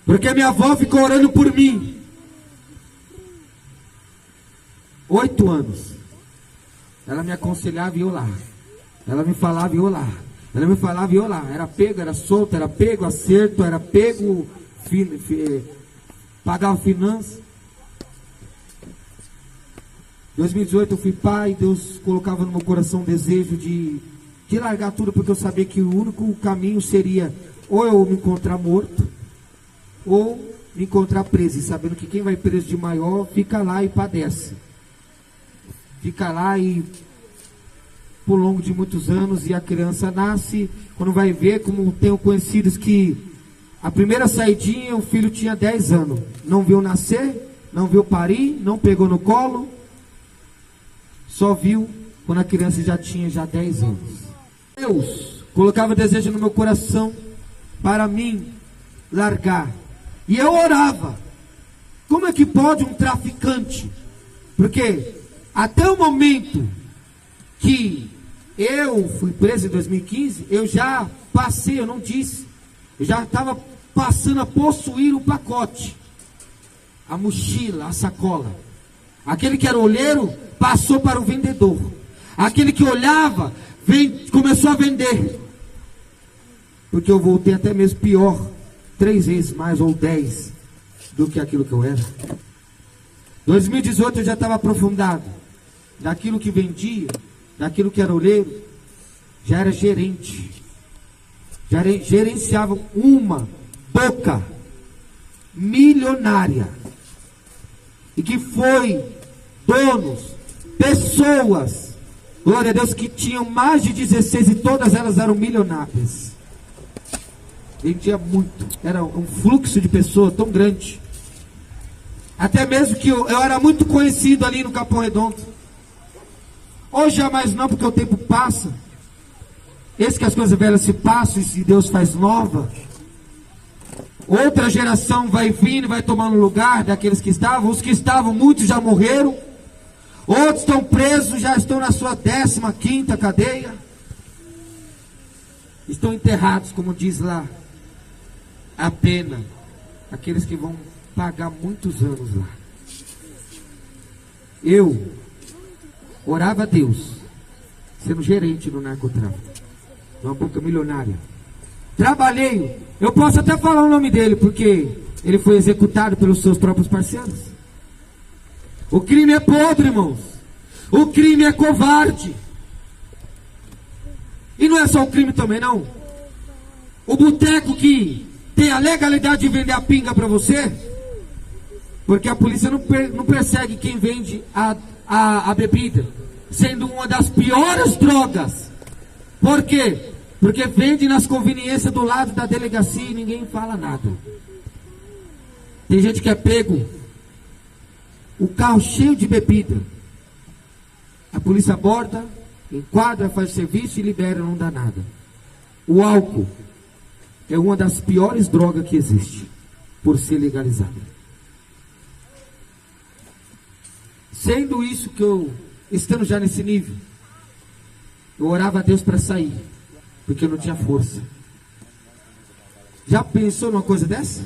Porque minha avó ficou orando por mim 8 anos. Ela me aconselhava e eu lá. Ela me falava e eu lá. Ela me falava e eu lá. Era pego, era solto, era pego, acerto, era pego, pagava finanças. 2018 eu fui pai, Deus colocava no meu coração um desejo de largar tudo, porque eu sabia que o único caminho seria ou eu me encontrar morto, ou me encontrar preso, e sabendo que quem vai preso de maior fica lá e padece. Fica lá e por longo de muitos anos, e a criança nasce, quando vai ver, como tenho conhecidos que a primeira saidinha o filho tinha 10 anos, não viu nascer, não viu parir, não pegou no colo, só viu quando a criança já tinha 10 anos. Deus colocava desejo no meu coração para mim largar, e eu orava. Como é que pode um traficante? Porque até o momento que eu fui preso em 2015, eu já passei, eu não disse, eu já estava passando a possuir o pacote, a mochila, a sacola. Aquele que era olheiro passou para o vendedor. Aquele que olhava começou a vender. Porque eu voltei até mesmo pior, 3 vezes mais ou 10 do que aquilo que eu era. 2018 eu já estava aprofundado. Daquilo que vendia, daquilo que era olheiro, já era gerente. Já gerenciava uma boca milionária. E que foi donos, pessoas, glória a Deus, que tinham mais de 16 e todas elas eram milionárias. Vendia muito, era um fluxo de pessoas tão grande. Até mesmo que eu era muito conhecido ali no Capão Redondo. Hoje já mais não, porque o tempo passa. Esse que as coisas velhas se passam e Deus faz nova. Outra geração vai vindo e vai tomando lugar daqueles que estavam. Os que estavam, muitos já morreram. Outros estão presos, já estão na sua 15ª cadeia. Estão enterrados, como diz lá a pena. Aqueles que vão pagar muitos anos lá. Eu orava a Deus, sendo gerente no narcotráfico, uma boca milionária. Trabalhei, eu posso até falar o nome dele, porque ele foi executado pelos seus próprios parceiros. O crime é podre, irmãos. O crime é covarde. E não é só o crime também, não. O boteco que tem a legalidade de vender a pinga para você, porque a polícia não persegue quem vende a bebida, sendo uma das piores drogas. Por quê? Porque vende nas conveniências do lado da delegacia e ninguém fala nada. Tem gente que é pego, o carro cheio de bebida, a polícia aborda, enquadra, faz serviço e libera, não dá nada. O álcool é uma das piores drogas que existe, por ser legalizada. Sendo isso que eu, estando já nesse nível, eu orava a Deus para sair, porque eu não tinha força. Já pensou numa coisa dessa?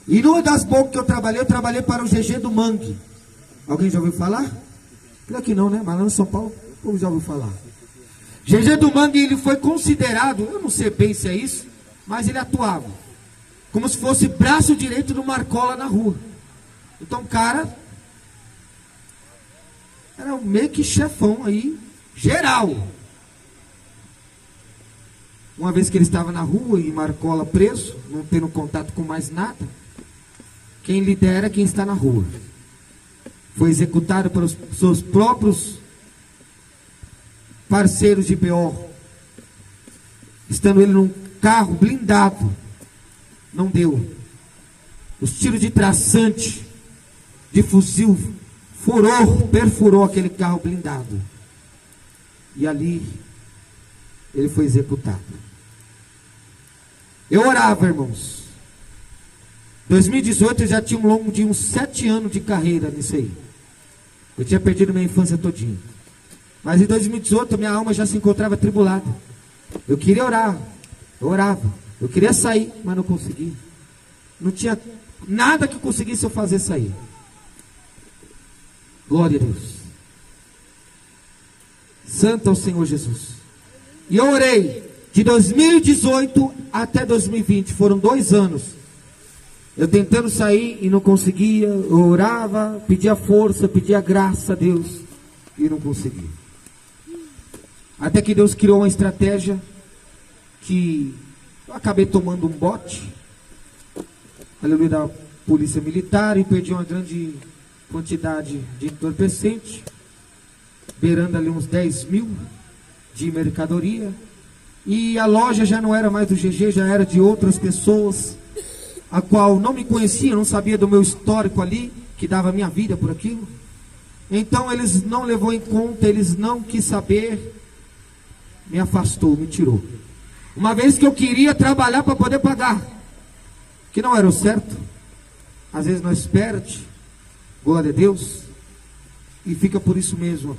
E numa das bocas que eu trabalhei para o GG do Mangue. Alguém já ouviu falar? Claro que não, né? Mas lá em São Paulo, o povo já ouviu falar. GG do Mangue, ele foi considerado, eu não sei bem se é isso, mas ele atuava como se fosse braço direito do Marcola na rua. Então o cara era meio que chefão aí, geral. Uma vez que ele estava na rua e Marcola preso, não tendo contato com mais nada, quem lidera é quem está na rua. Foi executado pelos seus próprios parceiros de BO, estando ele num carro blindado. Não deu. Os tiros de traçante, de fuzil, perfurou aquele carro blindado. E ali, ele foi executado. Eu orava, irmãos. 2018 eu já tinha um longo de uns 7 anos de carreira nisso aí. Eu tinha perdido minha infância todinha. Mas em 2018 minha alma já se encontrava atribulada. Eu queria orar, eu orava. Eu queria sair, mas não conseguia. Não tinha nada que conseguisse eu fazer sair. Glória a Deus. Santo é o Senhor Jesus. E eu orei de 2018 até 2020. Foram 2 anos. Eu tentando sair e não conseguia. Eu orava, pedia força, pedia graça a Deus. E não conseguia. Até que Deus criou uma estratégia que eu acabei tomando um bote. Aleluia, da polícia militar, e perdi uma grande quantidade de entorpecente, beirando ali uns 10 mil de mercadoria. E a loja já não era mais do GG, já era de outras pessoas, a qual não me conhecia, não sabia do meu histórico ali, que dava minha vida por aquilo. Então eles não levou em conta, eles não quis saber, me afastou, me tirou. Uma vez que eu queria trabalhar para poder pagar, que não era o certo. Às vezes nós perde, glória a Deus, e fica por isso mesmo.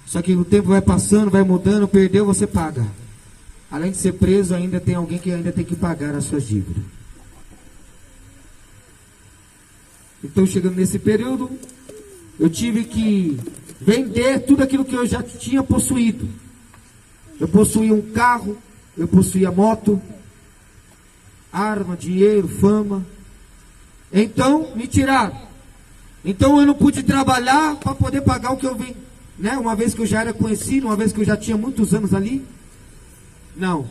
Só que o tempo vai passando, vai mudando, perdeu, você paga. Além de ser preso, ainda tem alguém que ainda tem que pagar as suas dívidas. Então, chegando nesse período, eu tive que vender tudo aquilo que eu já tinha possuído. Eu possuía um carro, eu possuía moto, arma, dinheiro, fama. Então, me tiraram. Então, eu não pude trabalhar para poder pagar o que eu vim, né? Uma vez que eu já era conhecido, uma vez que eu já tinha muitos anos ali. Não.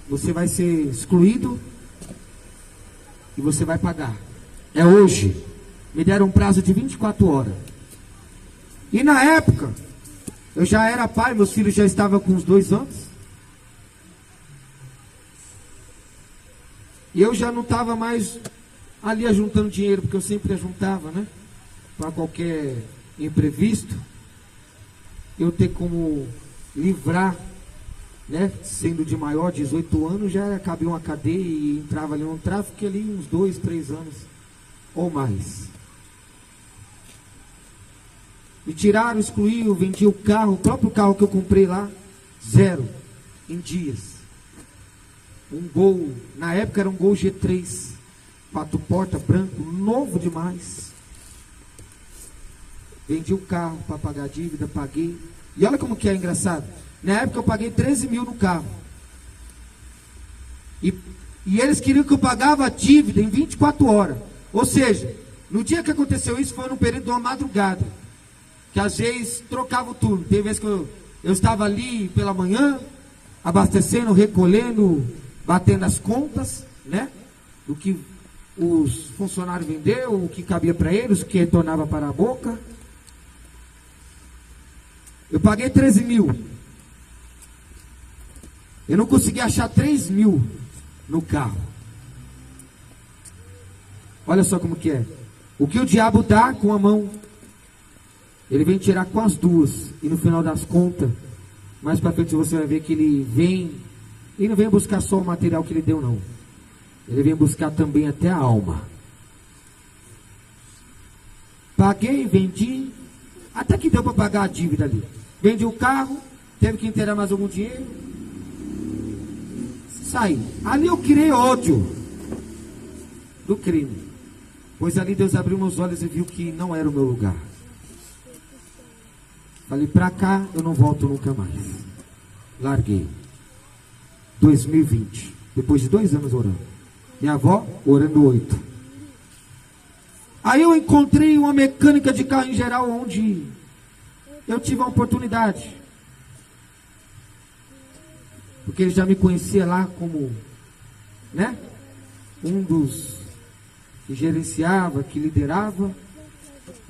Você vai ser excluído e você vai pagar. É hoje. Me deram um prazo de 24 horas. E na época, eu já era pai, meus filhos já estavam com uns 2 anos. E eu já não estava mais ali ajuntando dinheiro, porque eu sempre ajuntava, né? Para qualquer imprevisto, eu ter como livrar, né? Sendo de maior, 18 anos, já cabia uma cadeia e entrava ali no tráfico, que ali uns 2, 3 anos ou mais. Me tiraram, excluíram, vendi o carro, o próprio carro que eu comprei lá, 0 em dias. Um Gol, na época era um Gol G3, 4 portas, branco, novo demais. Vendi o carro para pagar a dívida, paguei. E olha como que é engraçado. Na época eu paguei 13 mil no carro. E eles queriam que eu pagava a dívida em 24 horas. Ou seja, no dia que aconteceu isso, foi no período de uma madrugada. Que às vezes trocava o turno. Tem vezes que eu estava ali pela manhã, abastecendo, recolhendo, batendo as contas, né? Do que os funcionários venderam, o que cabia para eles, o que retornava para a boca. Eu paguei 13 mil. Eu não consegui achar 3 mil no carro. Olha só como que é. O que o diabo dá com a mão, ele vem tirar com as duas. E no final das contas, mais para frente você vai ver que ele não vem buscar só o material que ele deu, não. Ele vem buscar também até a alma. Paguei, vendi, até que deu para pagar a dívida ali. Vendi o carro, teve que inteirar mais algum dinheiro. Saí. Ali eu criei ódio do crime. Pois ali Deus abriu meus olhos e viu que não era o meu lugar. Falei, pra cá eu não volto nunca mais. Larguei. 2020. Depois de 2 anos orando. Minha avó orando 8. Aí eu encontrei uma mecânica de carro em geral, onde eu tive a oportunidade. Porque ele já me conhecia lá como, né? Um dos que gerenciava, que liderava.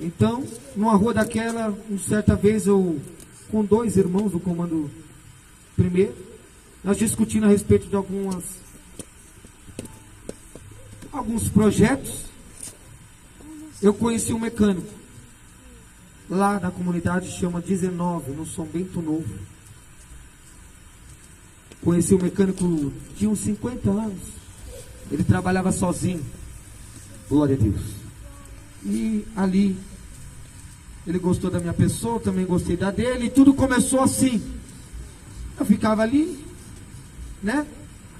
Então, numa rua daquela, uma certa vez eu, com 2 irmãos do comando primeiro, nós discutindo a respeito de algumas alguns projetos, eu conheci um mecânico. Lá na comunidade chama 19, no São Bento Novo. Conheci um mecânico de uns 50 anos. Ele trabalhava sozinho. Glória a Deus. E ali, ele gostou da minha pessoa, também gostei da dele. E tudo começou assim. Eu ficava ali, né?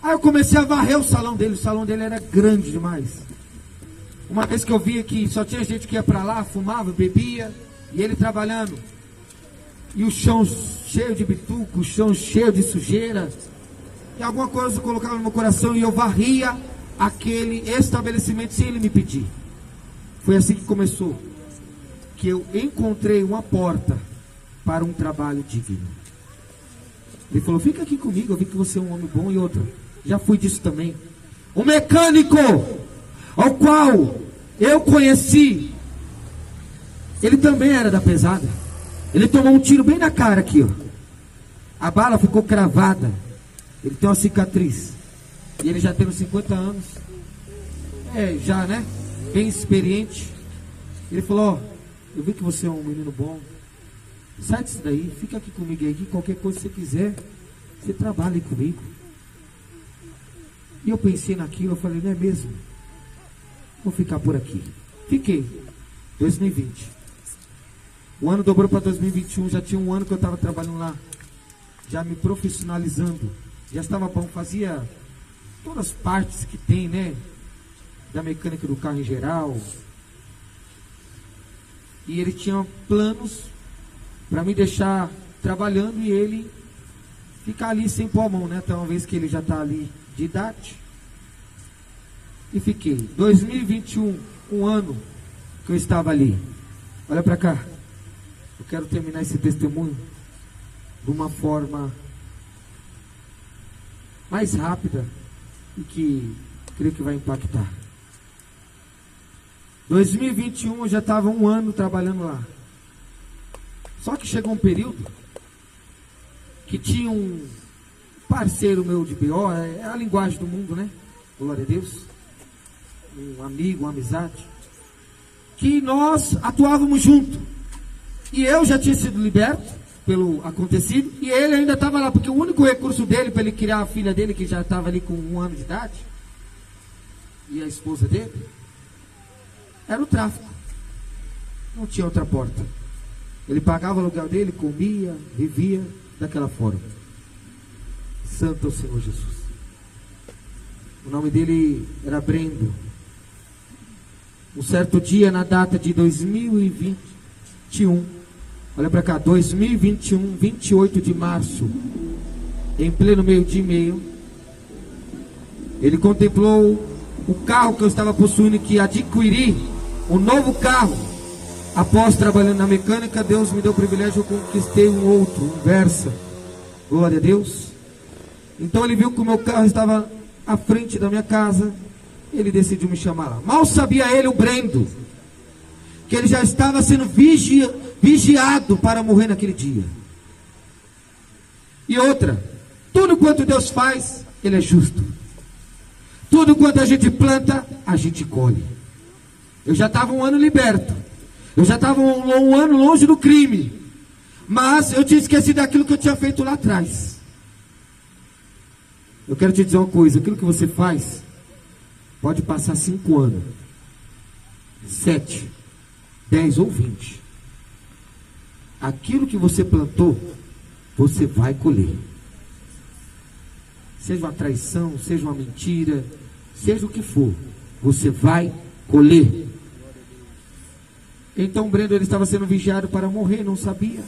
Aí eu comecei a varrer o salão dele. O salão dele era grande demais. Uma vez que eu via que só tinha gente que ia pra lá, fumava, bebia. E ele trabalhando. E o chão cheio de bituco, o chão cheio de sujeira. E alguma coisa eu colocava no meu coração e eu varria aquele estabelecimento sem ele me pedir. Foi assim que começou. Que eu encontrei uma porta para um trabalho digno. Ele falou, fica aqui comigo, eu vi que você é um homem bom. E outra, já fui disso também. O mecânico ao qual eu conheci, ele também era da pesada. Ele tomou um tiro bem na cara aqui, ó. A bala ficou cravada. Ele tem uma cicatriz. E ele já tem uns 50 anos. Já, né? Bem experiente. Ele falou, ó, eu vi que você é um menino bom. Sai disso daí, fica aqui comigo aí. Qualquer coisa que você quiser, você trabalha aí comigo. E eu pensei naquilo, eu falei, não é mesmo? Vou ficar por aqui. Fiquei. 2020. O ano dobrou para 2021, já tinha um ano que eu estava trabalhando lá. Já me profissionalizando. Já estava bom, fazia todas as partes que tem, né? Da mecânica do carro em geral. E ele tinha planos para me deixar trabalhando e ele ficar ali sem pôr a mão, né? Até uma vez que ele já está ali de idade. E fiquei. 2021, um ano que eu estava ali. Olha para cá. Eu quero terminar esse testemunho de uma forma mais rápida e que creio que vai impactar. 2021 eu já estava um ano trabalhando lá. Só que chegou um período que tinha um parceiro meu de BO, é a linguagem do mundo, né? Glória a Deus. Um amigo, uma amizade. Que nós atuávamos junto. E eu já tinha sido liberto pelo acontecido, e ele ainda estava lá, porque o único recurso dele para ele criar a filha dele, que já estava ali com 1 ano de idade, e a esposa dele, era o tráfico. Não tinha outra porta. Ele pagava o aluguel dele, comia, vivia daquela forma. Santo é o Senhor Jesus. O nome dele era Brendo. Um certo dia, na data de 2021, olha para cá, 2021, 28 de março, em pleno meio-dia e meio, ele contemplou o carro que eu estava possuindo, que adquiri um novo carro. Após trabalhando na mecânica, Deus me deu o privilégio, eu conquistei um outro, um Versa. Glória a Deus. Então ele viu que o meu carro estava à frente da minha casa, ele decidiu me chamar lá. Mal sabia ele, o Brendo, que ele já estava sendo vigiado para morrer naquele dia. E outra, tudo quanto Deus faz, Ele é justo. Tudo quanto a gente planta, a gente colhe. Eu já estava um ano liberto. Eu já estava um ano longe do crime. Mas eu tinha esquecido daquilo que eu tinha feito lá atrás. Eu quero te dizer uma coisa, aquilo que você faz, pode passar 5 anos, 7, 10 ou 20. Aquilo que você plantou, você vai colher. Seja uma traição, seja uma mentira, seja o que for, você vai colher. Então Brendo, ele estava sendo vigiado para morrer, não sabia.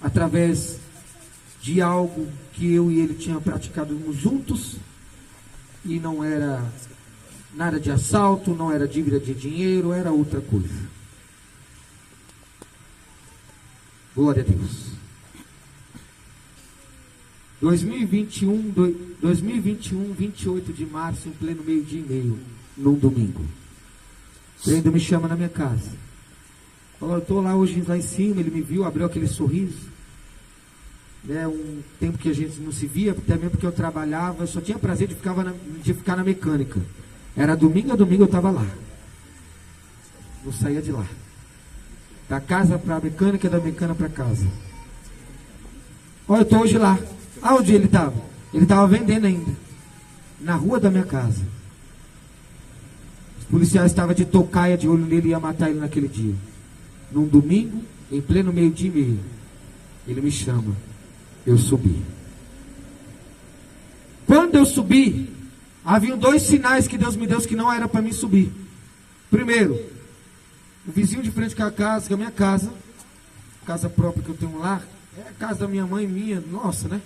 Através de algo que eu e ele tinha praticado juntos, e não era nada de assalto, não era dívida de dinheiro, era outra coisa. Glória a Deus. 2021, 28 de março, em pleno meio-dia e meio, num domingo. Brendo me chama na minha casa. Falou, eu estou lá hoje lá em cima, ele me viu, abriu aquele sorriso. Um tempo que a gente não se via, até mesmo porque eu trabalhava, eu só tinha prazer de ficar na mecânica. Era domingo a domingo eu estava lá. Não saía de lá. Da casa para a mecânica, da mecânica para casa. Olha, eu estou hoje lá. Aonde ele estava? Ele estava vendendo ainda. Na rua da minha casa. Os policiais estavam de tocaia, de olho nele e ia matar ele naquele dia. Num domingo, em pleno meio-dia e meio. Ele me chama. Eu subi. Quando eu subi, haviam 2 sinais que Deus me deu que não era para mim subir. Primeiro, o vizinho de frente com a casa, que é a minha casa própria que eu tenho lá, é a casa da minha mãe, minha, nossa, né?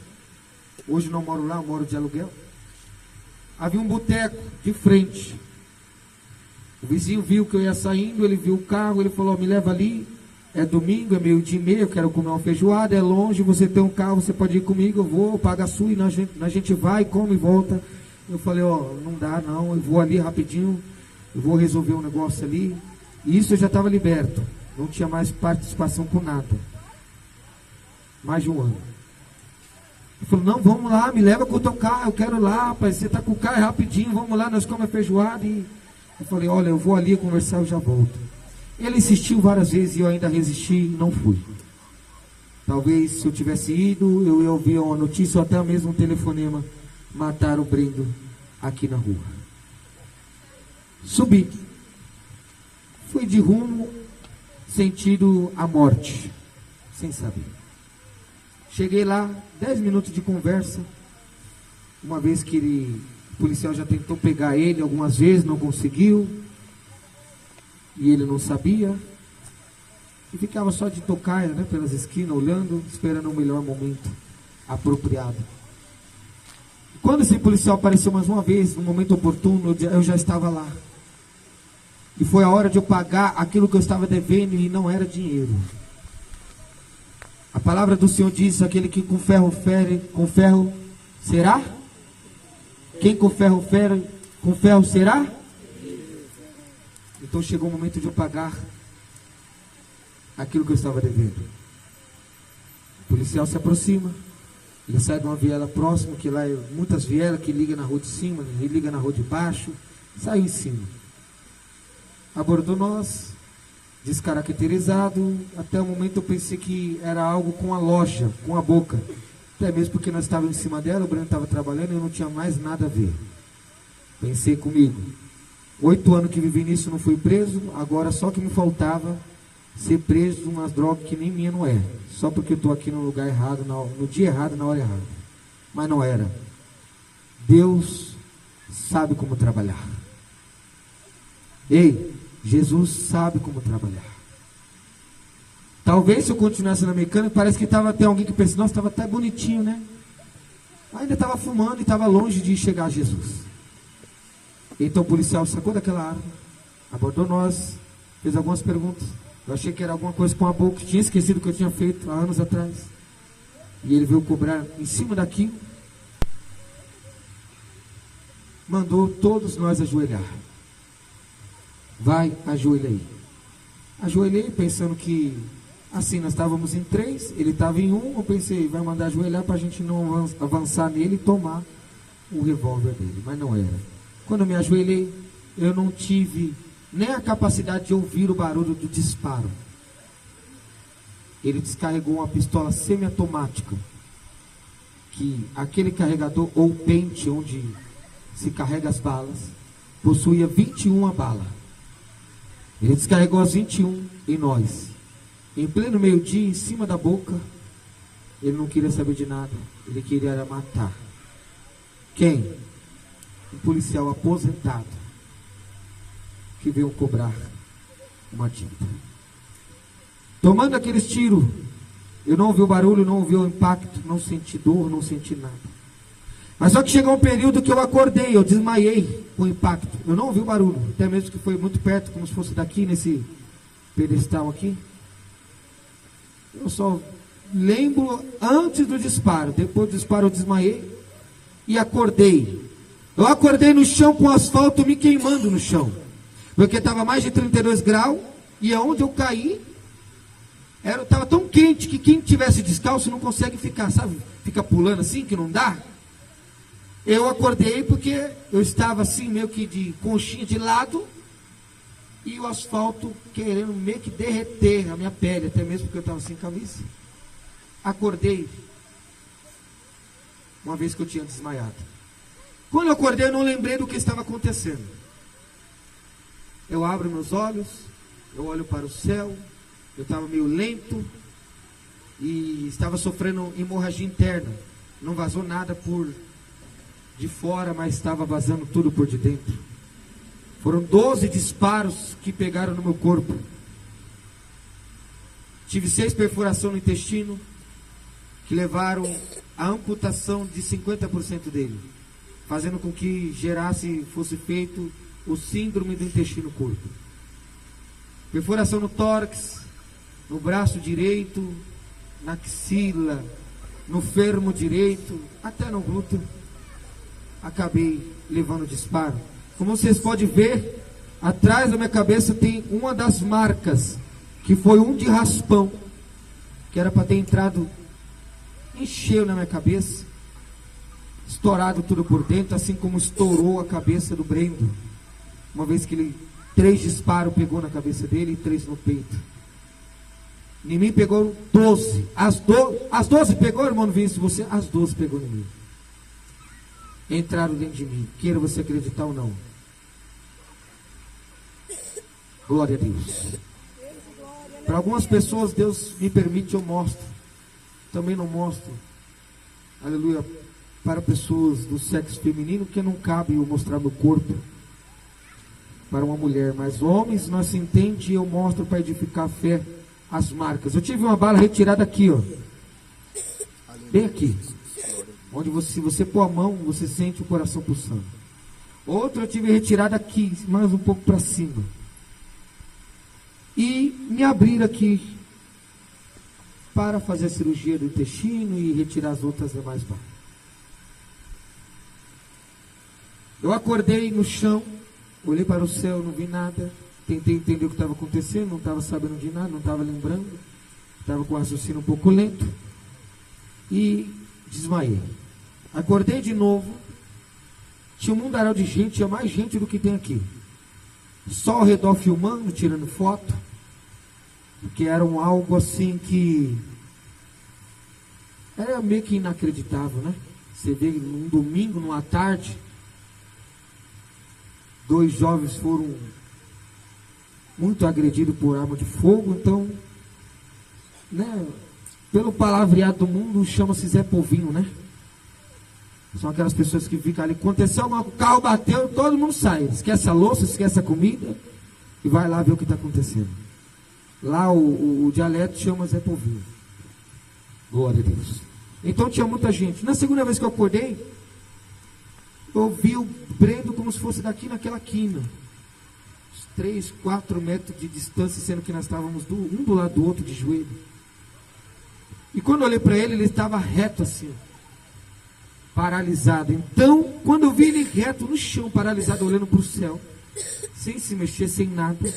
Hoje não moro lá, eu moro de aluguel. Havia um boteco de frente. O vizinho viu que eu ia saindo, ele viu o carro, ele falou, me leva ali, é domingo, é meio-dia e meio, eu quero comer uma feijoada, é longe, você tem um carro, você pode ir comigo, eu vou, paga a sua e a gente vai, come e volta. Eu falei, não dá não, eu vou ali rapidinho, eu vou resolver um negócio ali. E isso eu já estava liberto, não tinha mais participação com nada. Mais de um ano. Ele falou, não, vamos lá, me leva com o teu carro, eu quero lá, rapaz, você está com o carro, é rapidinho, vamos lá, nós comemos a feijoada. E eu falei, olha, eu vou ali conversar, eu já volto. Ele insistiu várias vezes e eu ainda resisti e não fui. Talvez se eu tivesse ido, eu ia ouvir uma notícia ou até mesmo um telefonema. Mataram o Brendo aqui na rua. Subi. Fui de rumo, sentido a morte, sem saber. Cheguei lá, 10 minutos de conversa. Uma vez que o policial já tentou pegar ele algumas vezes, não conseguiu. E ele não sabia. E ficava só de tocaia, né, pelas esquinas, olhando, esperando o melhor momento apropriado. Quando esse policial apareceu mais uma vez, no momento oportuno, eu já estava lá. E foi a hora de eu pagar aquilo que eu estava devendo e não era dinheiro. A palavra do Senhor diz, aquele que com ferro fere, com ferro será? Quem com ferro fere, com ferro será? Então chegou o momento de eu pagar aquilo que eu estava devendo. O policial se aproxima. Ele sai de uma viela próxima, que lá é muitas vielas, que liga na rua de cima, ele liga na rua de baixo. Saiu em cima. Abordou nós, descaracterizado. Até o momento eu pensei que era algo com a loja, com a boca. Até mesmo porque nós estávamos em cima dela, o Breno estava trabalhando e eu não tinha mais nada a ver. Pensei comigo. 8 anos que vivi nisso, não fui preso. Agora só que me faltava ser preso de umas drogas que nem minha não é. Só porque eu estou aqui no lugar errado, no dia errado, na hora errada. Mas não era. Deus sabe como trabalhar. Ei, Jesus sabe como trabalhar. Talvez se eu continuasse na mecânica, parece que estava até alguém que pensa, nossa, estava até bonitinho, né? Ainda estava fumando e estava longe de chegar a Jesus. Então o policial sacou daquela arma, abordou nós, fez algumas perguntas. Eu achei que era alguma coisa com a boca, tinha esquecido o que eu tinha feito há anos atrás. E ele veio cobrar em cima daquilo. Mandou todos nós ajoelhar. Vai, ajoelha aí. Ajoelhei pensando que, assim, nós estávamos em 3, ele estava em 1, eu pensei, vai mandar ajoelhar para a gente não avançar nele e tomar o revólver dele, mas não era. Quando eu me ajoelhei, eu não tive nem a capacidade de ouvir o barulho do disparo. Ele descarregou uma pistola semiautomática, que aquele carregador ou pente onde se carrega as balas, possuía 21 balas. Ele descarregou as 21 em nós. Em pleno meio-dia, em cima da boca, ele não queria saber de nada. Ele queria matar. Quem? Um policial aposentado que veio cobrar uma dívida. Tomando aqueles tiros, eu não ouvi o barulho, não ouvi o impacto, não senti dor, não senti nada. Mas só que chegou um período que eu acordei, eu desmaiei com o impacto. Eu não ouvi o barulho, até mesmo que foi muito perto, como se fosse daqui, nesse pedestal aqui. Eu só lembro antes do disparo. Depois do disparo eu desmaiei e acordei. Eu acordei no chão com o asfalto me queimando no chão. Porque estava mais de 32 graus e aonde eu caí, estava tão quente que quem tivesse descalço não consegue ficar, sabe? Fica pulando assim, que não dá. Eu acordei porque eu estava assim, meio que de conchinha de lado, e o asfalto querendo meio que derreter a minha pele, até mesmo porque eu estava sem camisa. Acordei, uma vez que eu tinha desmaiado. Quando eu acordei, eu não lembrei do que estava acontecendo. Eu abro meus olhos, eu olho para o céu, eu estava meio lento, e estava sofrendo hemorragia interna. Não vazou nada por de fora, mas estava vazando tudo por de dentro. Foram 12 disparos que pegaram no meu corpo. Tive 6 perfurações no intestino, que levaram à amputação de 50% dele, fazendo com que fosse feito o síndrome do intestino curto. Perfuração no tórax, no braço direito, na axila, no fermo direito, até no glúteo. Acabei levando disparo. Como vocês podem ver, atrás da minha cabeça tem uma das marcas, que foi um de raspão, que era para ter entrado, encheu na minha cabeça, estourado tudo por dentro, assim como estourou a cabeça do Brendo, uma vez que ele 3 disparos pegou na cabeça dele e 3 no peito. Em mim pegou 12. As 12 pegou, irmão Vinícius? Você? As 12 pegou em mim. Entraram dentro de mim. Queira você acreditar ou não. Glória a Deus. Para algumas pessoas, Deus me permite, eu mostro. Também não mostro. Aleluia. Para pessoas do sexo feminino, que não cabe eu mostrar meu corpo para uma mulher. Mas homens, nós se entende e eu mostro para edificar a fé. As marcas. Eu tive uma bala retirada aqui, ó. Bem aqui. Onde se você pôr a mão, você sente o coração pulsando. Outra eu tive retirada aqui, mais um pouco para cima. E me abriram aqui para fazer a cirurgia do intestino e retirar as outras demais balas. Eu acordei no chão, olhei para o céu, não vi nada. Tentei entender o que estava acontecendo, não estava sabendo de nada, não estava lembrando. Estava com o raciocínio um pouco lento. E desmaiei. Acordei de novo. Tinha um mundaréu de gente, tinha mais gente do que tem aqui. Só ao redor filmando, tirando foto. Porque era algo assim que era meio que inacreditável, né? Você vê num domingo, numa tarde, 2 jovens foram muito agredido por arma de fogo. Então, né, pelo palavreado do mundo, chama-se Zé Povinho, né? São aquelas pessoas que ficam ali, aconteceu alguma coisa, o carro bateu, todo mundo sai, esquece a louça, esquece a comida e vai lá ver o que está acontecendo. Lá o dialeto chama Zé Povinho. Glória a Deus. Então tinha muita gente. Na segunda vez que eu acordei, eu vi o Brendo como se fosse daqui naquela quina. 3, 4 metros de distância, sendo que nós estávamos um do lado do outro de joelho. E quando eu olhei para ele, ele estava reto assim, paralisado. Então, quando eu vi ele reto no chão, paralisado, olhando para o céu, sem se mexer, sem nada,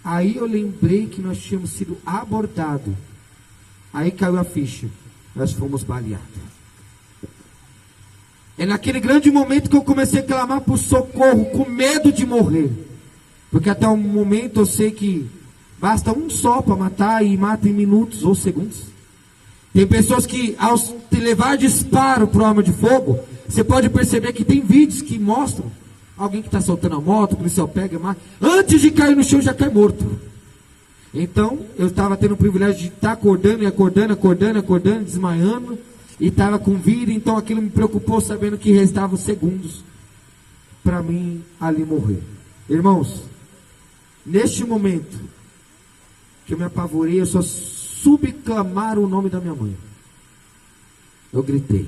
aí eu lembrei que nós tínhamos sido abordados. Aí caiu a ficha, nós fomos baleados. É naquele grande momento que eu comecei a clamar por socorro, com medo de morrer. Porque até o momento eu sei que basta um só para matar, e mata em minutos ou segundos. Tem pessoas que, ao te levar disparo para arma de fogo, você pode perceber que tem vídeos que mostram alguém que está soltando a moto, o policial pega, mata. Antes de cair no chão já cai morto. Então, eu estava tendo o privilégio de estar acordando, desmaiando. E estava com vida, então aquilo me preocupou, sabendo que restavam segundos para mim ali morrer. Irmãos, neste momento que eu me apavorei, eu só subclamar o nome da minha mãe. Eu gritei.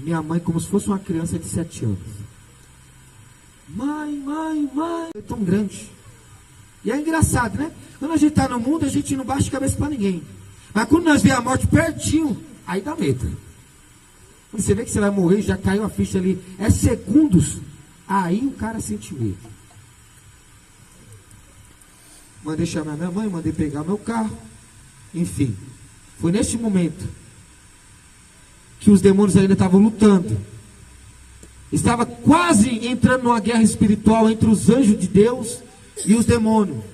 Minha mãe como se fosse uma criança de 7 anos. Mãe. É tão grande. E é engraçado, né? Quando a gente está no mundo, a gente não baixa a cabeça para ninguém. Mas quando nós vemos a morte pertinho, aí dá medo. Quando você vê que você vai morrer, já caiu a ficha ali, é segundos, aí o cara sente medo. Mandei chamar minha mãe, mandei pegar meu carro. Enfim, foi neste momento que os demônios ainda estavam lutando. Estava quase entrando numa guerra espiritual entre os anjos de Deus e os demônios.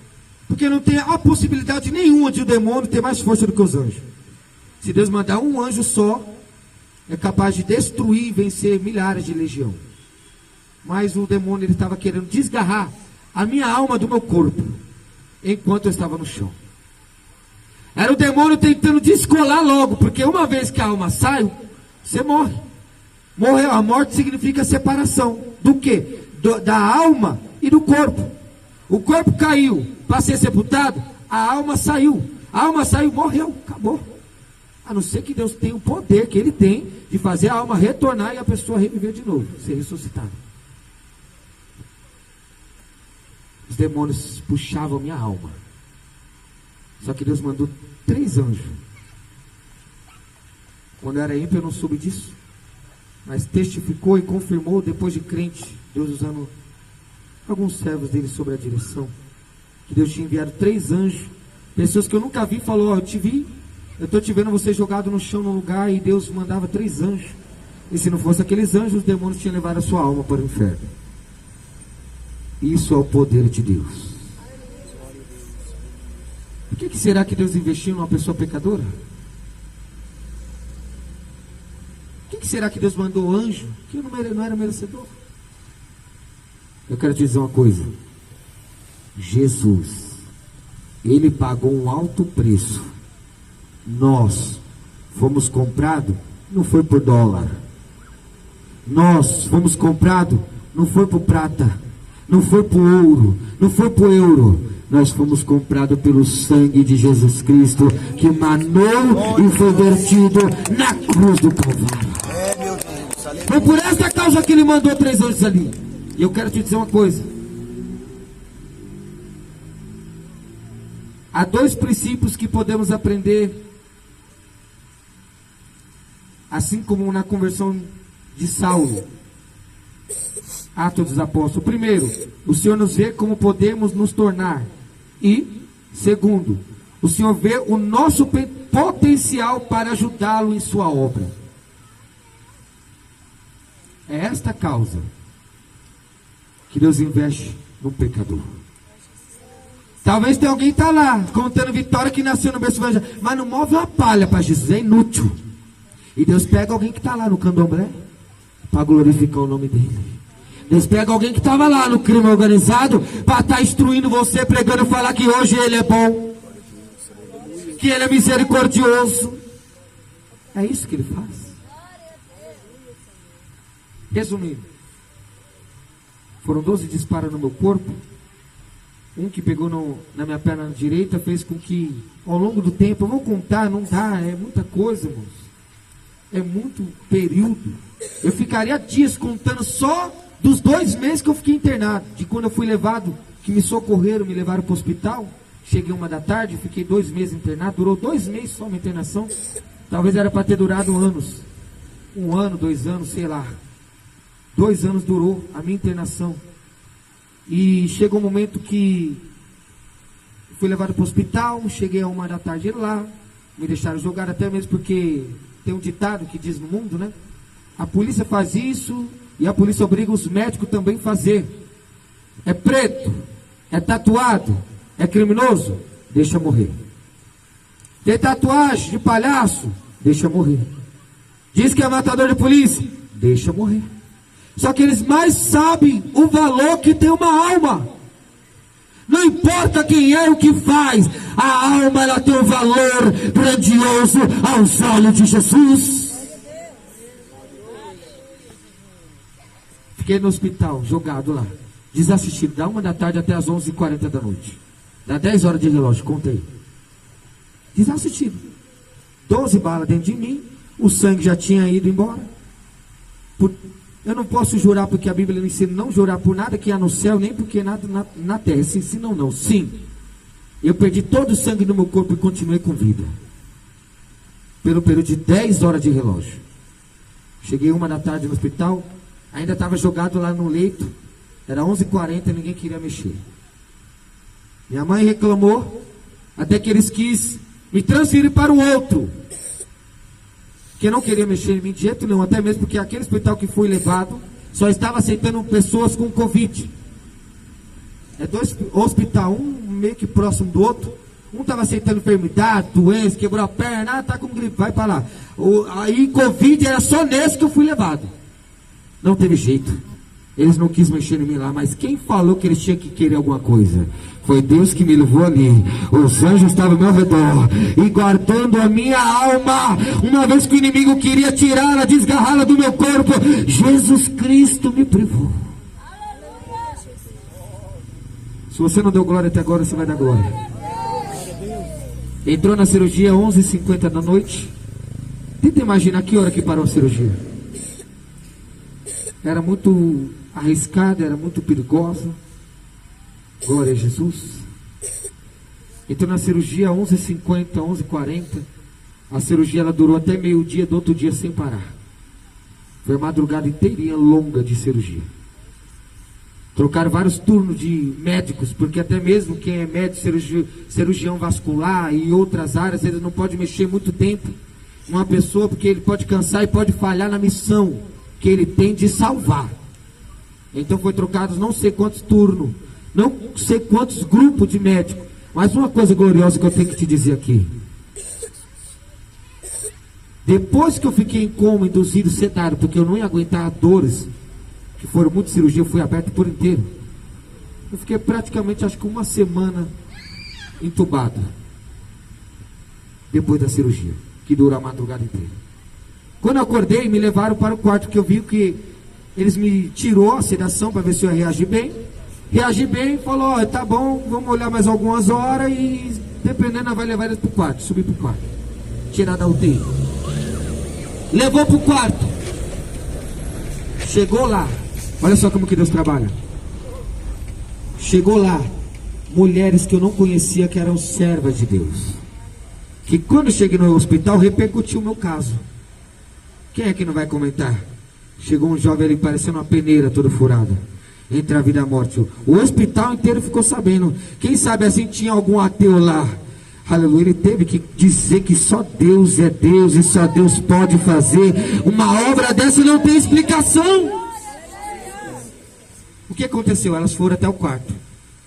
Porque não tem a possibilidade nenhuma de o demônio ter mais força do que os anjos. Se Deus mandar um anjo só, é capaz de destruir e vencer milhares de legião. Mas o demônio, ele estava querendo desgarrar a minha alma do meu corpo, enquanto eu estava no chão. Era o demônio tentando descolar logo, porque uma vez que a alma sai, você morre. Morreu. A morte significa separação. Do quê? Da alma e do corpo. O corpo caiu para ser sepultado, a alma saiu. A alma saiu, morreu, acabou. A não ser que Deus tenha o poder que Ele tem de fazer a alma retornar e a pessoa reviver de novo, ser ressuscitada. Os demônios puxavam minha alma. Só que Deus mandou 3 anjos. Quando eu era ímpio, eu não soube disso. Mas testificou e confirmou, depois de crente, Deus usando alguns servos dele sobre a direção, que Deus tinha enviado 3 anjos. Pessoas que eu nunca vi, falou, eu te vi, eu estou te vendo você jogado no chão num lugar, e Deus mandava 3 anjos. E se não fosse aqueles anjos, os demônios tinham levado a sua alma para o inferno. Isso é o poder de Deus. Por que será que Deus investiu numa pessoa pecadora? Por que será que Deus mandou anjo que eu não era merecedor? Eu quero te dizer uma coisa. Jesus, Ele pagou um alto preço. Nós fomos comprados, não foi por dólar. Nós fomos comprados, não foi por prata, não foi por ouro, não foi por euro. Nós fomos comprados pelo sangue de Jesus Cristo, que manou e foi vertido na cruz do Calvário. Foi por essa causa que Ele mandou 3 anjos ali. E eu quero te dizer uma coisa. Há 2 princípios que podemos aprender, assim como na conversão de Saulo. Atos dos Apóstolos. Primeiro, o Senhor nos vê como podemos nos tornar. E, segundo, o Senhor vê o nosso potencial para ajudá-lo em sua obra. É esta causa que Deus investe no pecador. Talvez tenha alguém que está lá, contando vitória, que nasceu no berço evangélico, mas não move uma palha para Jesus, é inútil. E Deus pega alguém que está lá no candomblé, para glorificar o nome dele. Deus pega alguém que estava lá no crime organizado, para estar instruindo você, pregando, falar que hoje Ele é bom, que Ele é misericordioso. É isso que Ele faz. Resumindo, foram 12 disparos no meu corpo. Um que pegou na minha perna direita fez com que, ao longo do tempo, eu vou contar, não dá, é muita coisa, irmãos. É muito período. Eu ficaria dias contando só dos 2 meses que eu fiquei internado. De quando eu fui levado, que me socorreram, me levaram para o hospital. Cheguei 1 da tarde, fiquei 2 meses internado. Durou 2 meses só a minha internação. Talvez era para ter durado anos. 1 ano, 2 anos, sei lá. 2 anos durou a minha internação. E chegou um momento que fui levado para o hospital. Cheguei a 1 da tarde lá. Me deixaram jogar, até mesmo porque tem um ditado que diz no mundo, né? A polícia faz isso e a polícia obriga os médicos também a fazer. É preto, é tatuado, é criminoso, deixa morrer. Tem tatuagem de palhaço, deixa morrer. Diz que é matador de polícia, deixa morrer. Só que eles mais sabem o valor que tem uma alma. Não importa quem é o que faz, a alma ela tem um valor grandioso aos olhos de Jesus. Fiquei no hospital, jogado lá, desassistido, da 1 da tarde até as 11h40 da noite. Dá 10 horas de relógio, contei. Desassistido. 12 balas dentro de mim, o sangue já tinha ido embora. Eu não posso jurar, porque a Bíblia não ensina não jurar por nada que há no céu, nem porque nada na terra. Sim, sim, não, não. Sim, eu perdi todo o sangue do meu corpo e continuei com vida. Pelo período de 10 horas de relógio. Cheguei 1 da tarde no hospital, ainda estava jogado lá no leito. Era 11h40 e ninguém queria mexer. Minha mãe reclamou, até que eles quis me transferir para o outro. que não queria mexer em mim de jeito nenhum, até mesmo porque aquele hospital que fui levado só estava aceitando pessoas com Covid. É dois hospital, um meio que próximo do outro. Um estava aceitando enfermidade, doença, quebrou a perna, tá com gripe, vai para lá. Aí Covid era só nesse que eu fui levado. Não teve jeito. Eles não quis mexer em mim lá, mas quem falou que eles tinham que querer alguma coisa? Foi Deus que me levou ali. Os anjos estavam ao meu redor e guardando a minha alma. Uma vez que o inimigo queria tirá-la, desgarrá-la do meu corpo, Jesus Cristo me privou. Se você não deu glória até agora, você vai dar glória. Entrou na cirurgia 11h50 da noite. Tenta imaginar que hora que parou a cirurgia. Era muito arriscada, era muito perigosa. Glória a Jesus. Entrou na cirurgia 11h50, 11h40. A cirurgia ela durou até meio-dia do outro dia sem parar. Foi a madrugada inteirinha longa de cirurgia. Trocaram vários turnos de médicos, porque até mesmo quem é médico, cirurgião vascular e outras áreas, eles não podem mexer muito tempo uma pessoa, porque ele pode cansar e pode falhar na missão que ele tem de salvar. Então foi trocado não sei quantos turnos, não sei quantos grupos de médicos. Mas uma coisa gloriosa que eu tenho que te dizer aqui. Depois que eu fiquei em coma, induzido, sedado, porque eu não ia aguentar dores, que foram muitas cirurgias, eu fui aberto por inteiro. Eu fiquei praticamente, acho que uma semana entubado. Depois da cirurgia, que durou a madrugada inteira. Quando eu acordei, me levaram para o quarto, que eu vi que eles me tirou a sedação para ver se eu ia reagir bem. Reagi bem, falou, ó, tá bom, vamos olhar mais algumas horas e dependendo, vai levar eles para o quarto, subir para o quarto. Tirar da UTI. Levou para o quarto. Chegou lá. Olha só como que Deus trabalha. Chegou lá, mulheres que eu não conhecia, que eram servas de Deus. Que quando eu cheguei no hospital, repercutiu o meu caso. Quem é que não vai comentar? Chegou um jovem ali parecendo uma peneira toda furada. Entre a vida e a morte. O hospital inteiro ficou sabendo. Quem sabe assim tinha algum ateu lá. Aleluia, ele teve que dizer que só Deus é Deus e só Deus pode fazer. Uma obra dessa não tem explicação. O que aconteceu? Elas foram até o quarto.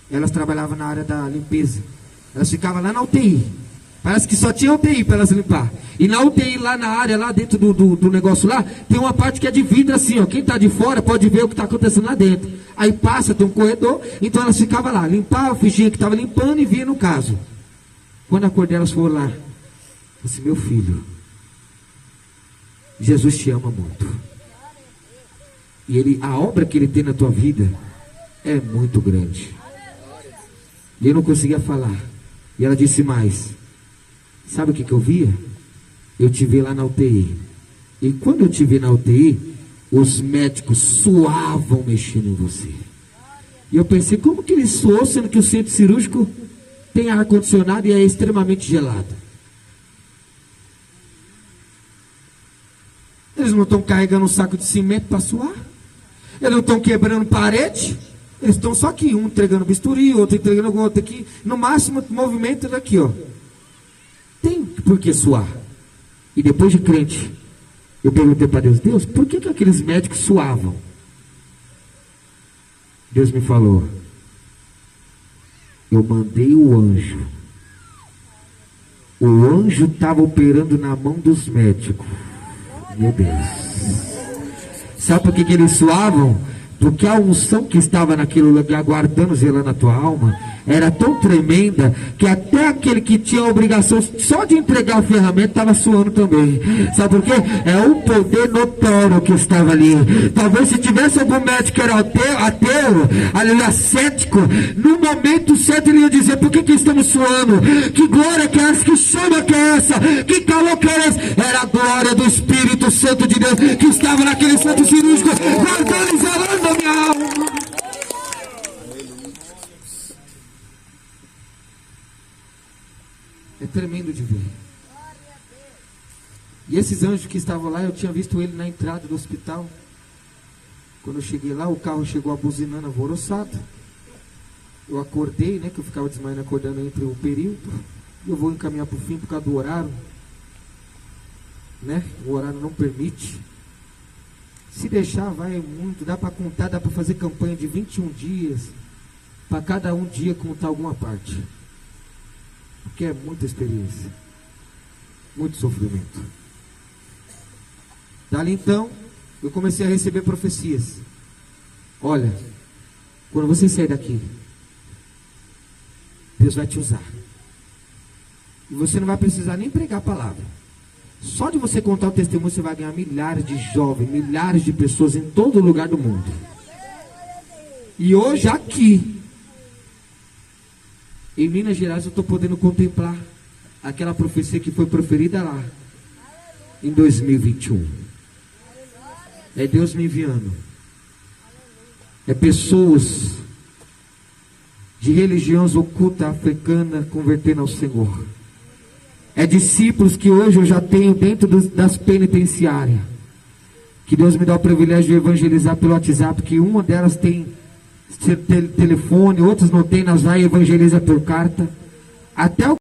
Elas trabalhavam na área da limpeza. Elas ficavam lá na UTI. Parece que só tinha UTI para elas limpar. E na UTI, lá na área, lá dentro do negócio lá, tem uma parte que é de vidro assim, ó. Quem está de fora pode ver o que está acontecendo lá dentro. Aí passa, tem um corredor. Então elas ficavam lá, limpavam, fingiam que estava limpando e via no caso. Quando acordei, elas foram lá. Eu disse, meu filho, Jesus te ama muito. E a obra que ele tem na tua vida é muito grande. E eu não conseguia falar. E ela disse mais. Sabe o que eu via? Eu te vi lá na UTI. E quando eu te vi na UTI, os médicos suavam mexendo em você. E eu pensei, como que ele suou, sendo que o centro cirúrgico tem ar-condicionado e é extremamente gelado? Eles não estão carregando um saco de cimento para suar. Eles não estão quebrando parede. Eles estão só aqui, um entregando bisturi, outro entregando outro aqui. No máximo, movimento daqui, ó. Tem por que suar. E depois de crente, eu perguntei para Deus, Deus, por que aqueles médicos suavam? Deus me falou, eu mandei o anjo. O anjo estava operando na mão dos médicos. Meu Deus. Sabe por que eles suavam? Porque a unção que estava naquele lugar, guardando, zelando a tua alma, era tão tremenda, que até aquele que tinha a obrigação só de entregar a ferramenta, estava suando também. Sabe por quê? É um poder notório que estava ali. Talvez se tivesse algum médico que era ateu, aleluia, cético, no momento certo ele ia dizer, por que estamos suando? Que glória que é essa? Que chama que é essa? Que calor que é esse? Era a glória do Espírito Santo de Deus, que estava naquele centro cirúrgico, guardando e zelando a minha alma. É tremendo de ver. E esses anjos que estavam lá, eu tinha visto ele na entrada do hospital. Quando eu cheguei lá, o carro chegou buzinando alvoroçado. Eu acordei, né, que eu ficava desmaiando, acordando entre o período. E eu vou encaminhar para o fim por causa do horário. né? O horário não permite. Se deixar, vai muito. Dá para contar, dá para fazer campanha de 21 dias. Para cada um dia contar alguma parte. Porque é muita experiência. Muito sofrimento. Dali então, eu comecei a receber profecias. Olha, quando você sair daqui, Deus vai te usar. E você não vai precisar nem pregar a palavra. Só de você contar o testemunho, você vai ganhar milhares de jovens, milhares de pessoas em todo lugar do mundo. E hoje aqui, em Minas Gerais, eu estou podendo contemplar aquela profecia que foi proferida lá, em 2021. É Deus me enviando. É pessoas de religiões oculta africana convertendo ao Senhor. É discípulos que hoje eu já tenho dentro das penitenciárias. Que Deus me dá o privilégio de evangelizar pelo WhatsApp, que uma delas tem telefone, outras não tem, nós vai e evangeliza por carta. Até o